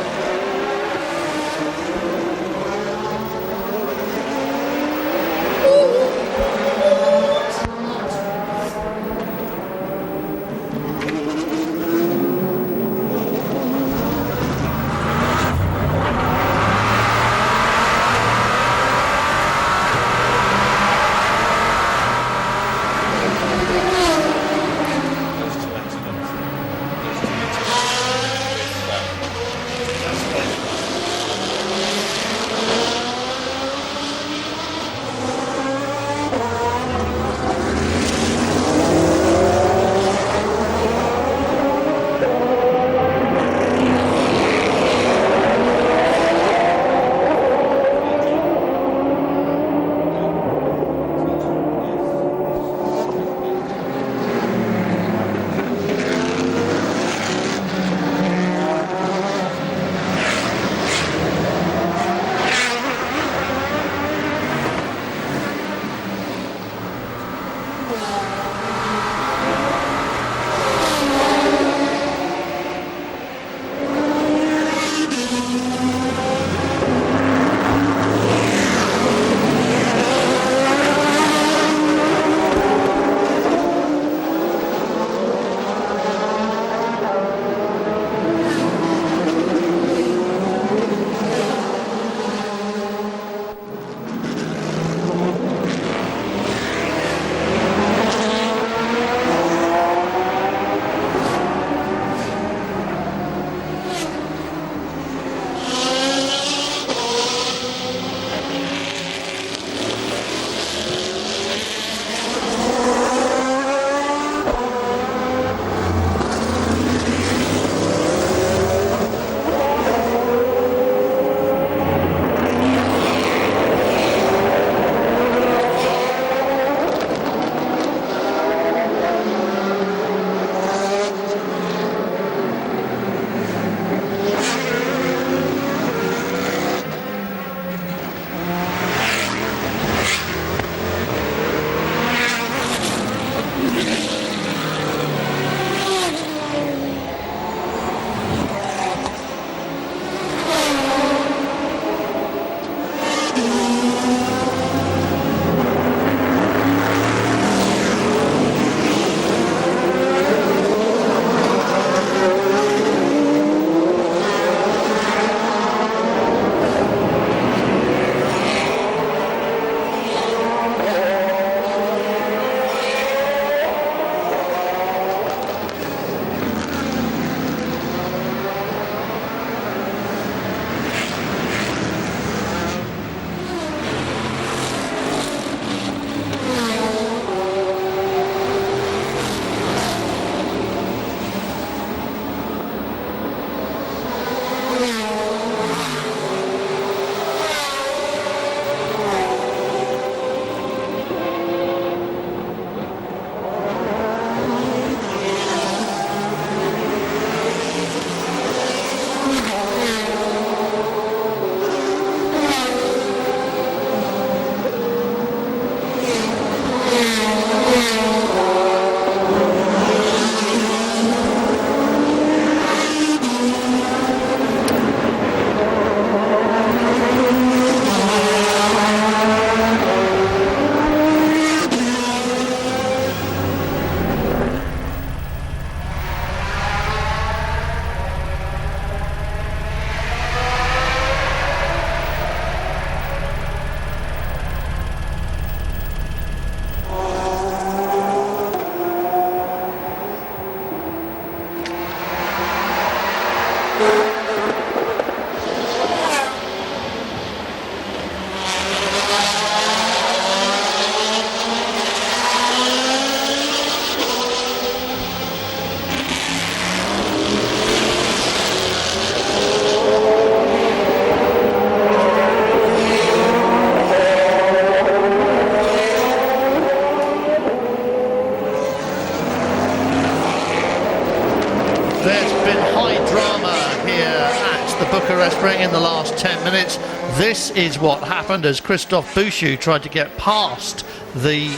There's been high drama here at the Bucharest ring in the last 10 minutes. This is what happened as Christophe Bouchou tried to get past the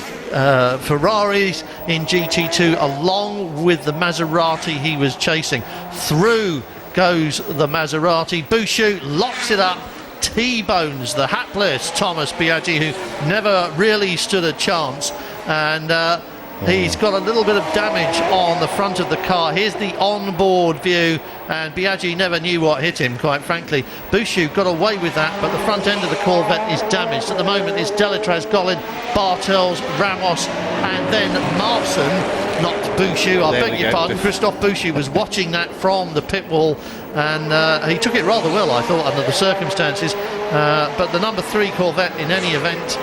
Ferraris in GT2 along with the Maserati he was chasing. Through goes the Maserati. Bouchou locks it up, T-bones the hapless Thomas Biaggi, who never really stood a chance, and he's got a little bit of damage on the front of the car. Here's the onboard view, and Biaggi never knew what hit him, quite frankly. Bouchou got away with that, but the front end of the Corvette is damaged. At the moment, it's Delatraz, Golin, Bartels, Ramos, and then Marson, not Bouchou. I beg your pardon. Christophe Bouchou was watching that from the pit wall, and he took it rather well, I thought, under the circumstances. But the number 3 Corvette, in any event,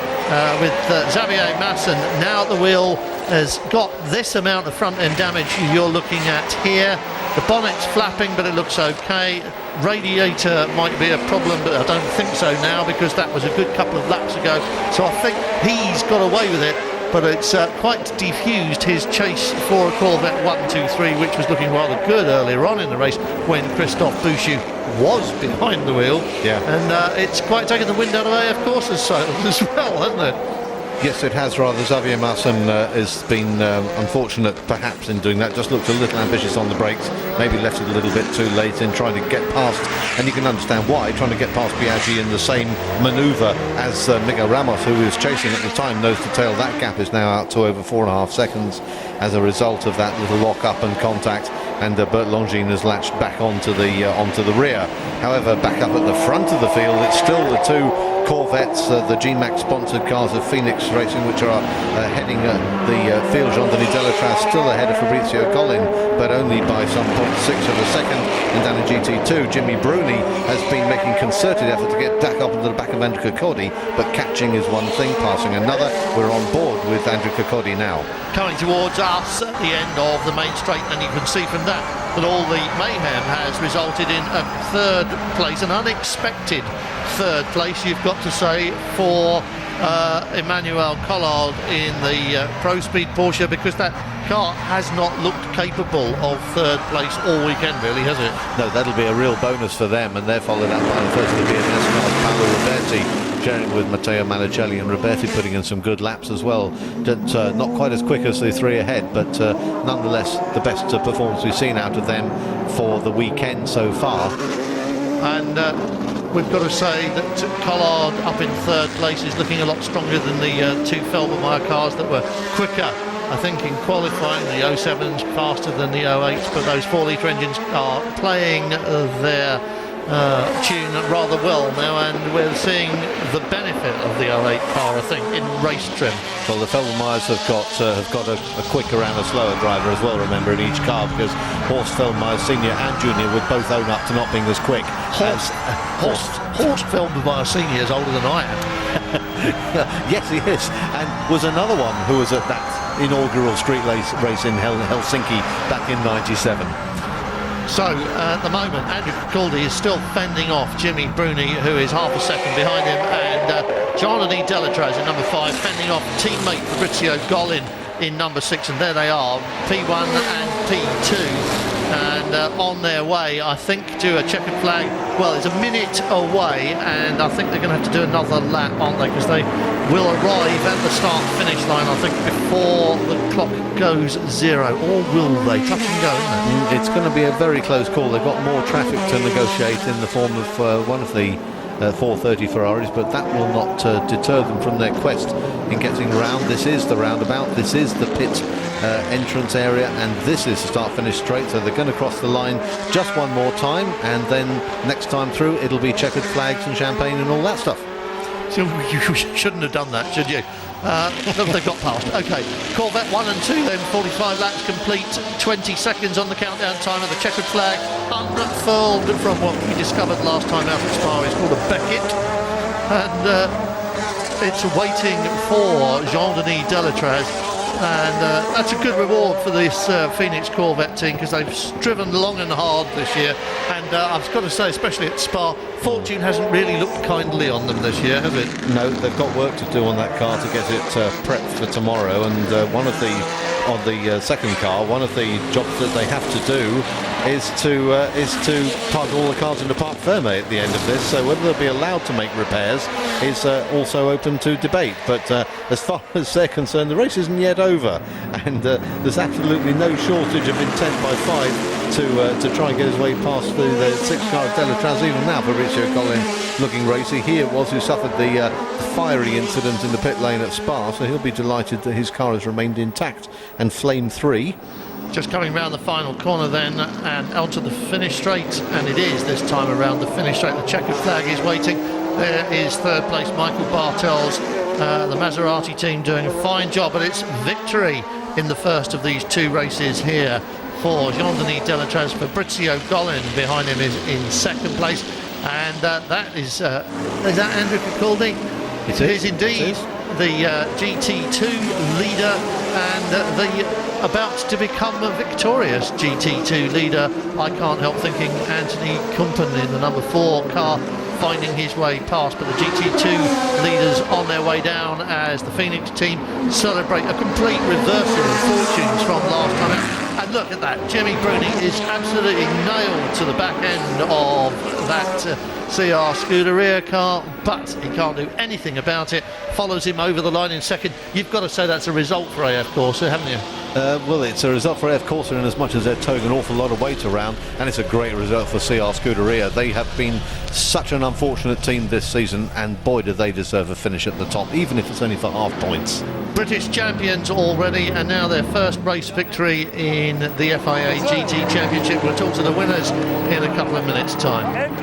with Xavier Masson now at the wheel, has got this amount of front end damage you're looking at here. The bonnet's flapping, but it looks okay. Radiator might be a problem, but I don't think so now, because that was a good couple of laps ago. So I think he's got away with it, but it's quite diffused his chase for a Corvette 123, which was looking rather good earlier on in the race when Christophe Bouchou was behind the wheel.
Yeah.
And it's quite taken the wind out of AF Corsa's sails as well, hasn't it?
Yes, it has rather. Xavier Masson has been unfortunate perhaps in doing that. Just looked a little ambitious on the brakes, maybe left it a little bit too late in trying to get past, and you can understand why, trying to get past Biaggi in the same manoeuvre as Miguel Ramos, who was chasing at the time, nose to tail. That gap is now out to over 4.5 seconds as a result of that little lock up and contact, and Bert Longines has latched back onto the rear. However, back up at the front of the field, it's still the two Corvettes, the G-Max sponsored cars of Phoenix Racing, which are heading the field. Jean-Denis Delatraz still ahead of Fabrizio Collin, but only by some 0.6 of a second. And down in GT2, Jimmy Bruni has been making concerted effort to get back up into the back of Andrew Coccordi, but catching is one thing, passing another. We're on board with Andrew Coccordi now.
Coming towards us at the end of the main straight, and you can see from that all the mayhem has resulted in a third place, an unexpected third place, you've got to say, for Emmanuel Collard in the Pro Speed Porsche, because that car has not looked capable of third place all weekend, really, has it?
No, that'll be a real bonus for them, and they're followed up by the first of the BMS cars, Paolo Roberti, sharing with Matteo Manicelli, and Roberti putting in some good laps as well. Not quite as quick as the 3 ahead, but nonetheless the best performance we've seen out of them for the weekend so far.
And we've got to say that Collard up in third place is looking a lot stronger than the 2 Felbermayr cars that were quicker, I think, in qualifying. The 07's faster than the 08s, but those 4-litre engines are playing their tune rather well now, and we're seeing the benefit of the 08 car, I think, in race trim.
Well, the Felbermayrs have got a quicker and a slower driver as well, remember, in each car, because Horst Felbermayr Senior and Junior would both own up to not being as quick.
Horst Felbermayr Senior is older than I am.
Yes, he is, and was another one who was at that inaugural street race in Helsinki back in '97.
So at the moment, Andrew Coccordi is still fending off Jimmy Bruni, who is half a second behind him, and Jean-Denis Delatraz in number 5, fending off teammate Fabrizio Golin in number 6, and there they are, P1 and P2, and on their way, I think, to a checkered flag. Well, it's a minute away, and I think they're going to have to do another lap, aren't they, because they will arrive at the start-finish line, I think, before the clock goes 0, or will they? Touch and go, isn't it?
It's going to be a very close call. They've got more traffic to negotiate in the form of one of the 430 Ferraris, but that will not deter them from their quest in getting round. This is the roundabout, this is the pit entrance area, and this is the start-finish straight, so they're going to cross the line just one more time, and then next time through it'll be checkered flags and champagne and all that stuff.
So you shouldn't have done that, should you? They've got past. Okay, Corvette 1 and 2 then, 45 laps complete, 20 seconds on the countdown timer. The checkered flag unfurled from what we discovered last time out at Spa. It's called a Beckett, and it's waiting for Jean-Denis Delatraz. And that's a good reward for this Phoenix Corvette team, because they've striven long and hard this year. And I've got to say, especially at Spa, fortune hasn't really looked kindly on them this year, has it?
No, they've got work to do on that car to get it prepped for tomorrow. And on the second car, one of the jobs that they have to do is to park all the cars into parc ferme at the end of this. So whether they'll be allowed to make repairs is also open to debate. But as far as they're concerned, the race isn't yet over, and there's absolutely no shortage of intent by 5 to try and get his way past the 6th car of Delatraz. Even now, Fabrizio Collin looking racy. He it was who suffered the fiery incident in the pit lane at Spa, so he'll be delighted that his car has remained intact and flame 3.
Just coming round the final corner then, and onto the finish straight, and it is this time around the finish straight. The checkered flag is waiting. There is third place Michael Bartels, the Maserati team doing a fine job, but it's victory in the first of these 2 races here for Jean-Denis Delatraz. Fabrizio Collin behind him is in second place, and that is that Andrew Cicaldi? It is indeed. The GT2 leader, and the about to become a victorious GT2 leader. I can't help thinking Anthony Kumpen in the number 4 car finding his way past, but the GT2 leaders on their way down as the Phoenix team celebrate a complete reversal of fortunes from last time out. And look at that, Jimmy Bruni is absolutely nailed to the back end of that CR Scuderia car, but he can't do anything about it. Follows him over the line in second. You've got to say that's a result for AF Corsa, haven't you?
Well, it's a result for AF Corsa in as much as they're towing an awful lot of weight around, and it's a great result for CR Scuderia. They have been such an unfortunate team this season, and boy do they deserve a finish at the top, even if it's only for half points.
British champions already, and now their first race victory in the FIA GT Championship. We'll talk to the winners in a couple of minutes' time.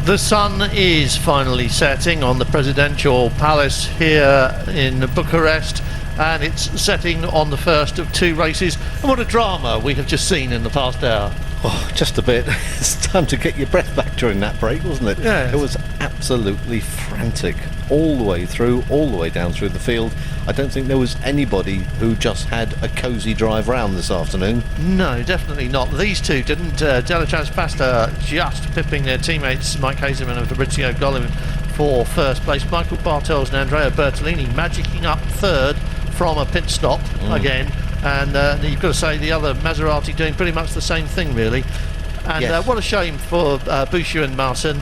The sun is finally setting on the presidential palace here in Bucharest, and it's setting on the first of 2 races. And what a drama we have just seen in the past hour.
Oh, just a bit. It's time to get your breath back during that break, wasn't it?
Yeah.
It was absolutely frantic all the way through, all the way down through the field. I don't think there was anybody who just had a cosy drive round this afternoon.
No, definitely not. These two didn't. Delatraz Pasta just pipping their teammates Mike Hazeman and Fabrizio Golin for first place. Michael Bartels and Andrea Bertolini magicking up third from a pit stop again. And you've got to say the other Maserati doing pretty much the same thing, really. And
Yes.
what a shame for Boucher and Martin.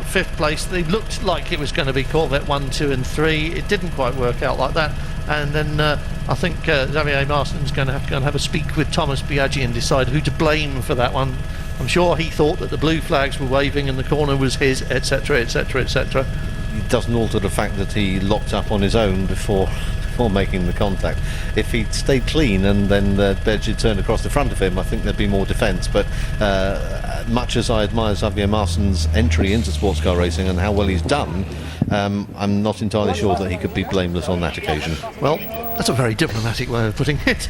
Fifth place. They looked like it was going to be Corvette 1, 2 and 3. It didn't quite work out like that. And then I think Xavier Martin's going to have to go and have a speak with Thomas Biaggi and decide who to blame for that one. I'm sure he thought that the blue flags were waving and the corner was his, etc, etc, etc.
It doesn't alter the fact that he locked up on his own before making the contact. If he'd stayed clean and then Biaggi turned across the front of him, I think there'd be more defence. But much as I admire Xavier Martin's entry into sports car racing and how well he's done, I'm not entirely sure that he could be blameless on that occasion.
Well, that's a very diplomatic way of putting it.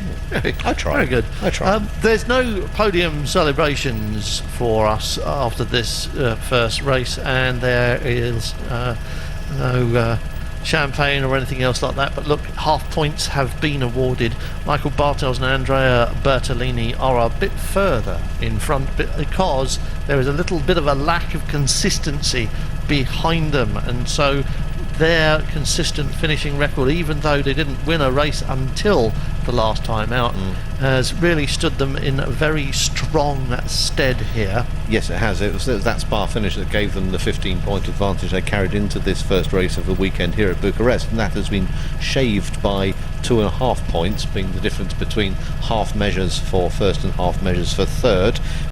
I try.
Very good.
I try.
There's no podium celebrations for us after this first race, and there is no champagne or anything else like that. But look, half points have been awarded. Michael Bartels and Andrea Bertolini are a bit further in front because there is a little bit of a lack of consistency behind them, and so their consistent finishing record, even though they didn't win a race until the last time out, has really stood them in a very strong stead here.
Yes, it has. It was that Spa finish that gave them the 15-point advantage they carried into this first race of the weekend here at Bucharest, and that has been shaved by 2.5 points, being the difference between half measures for first and half measures for third.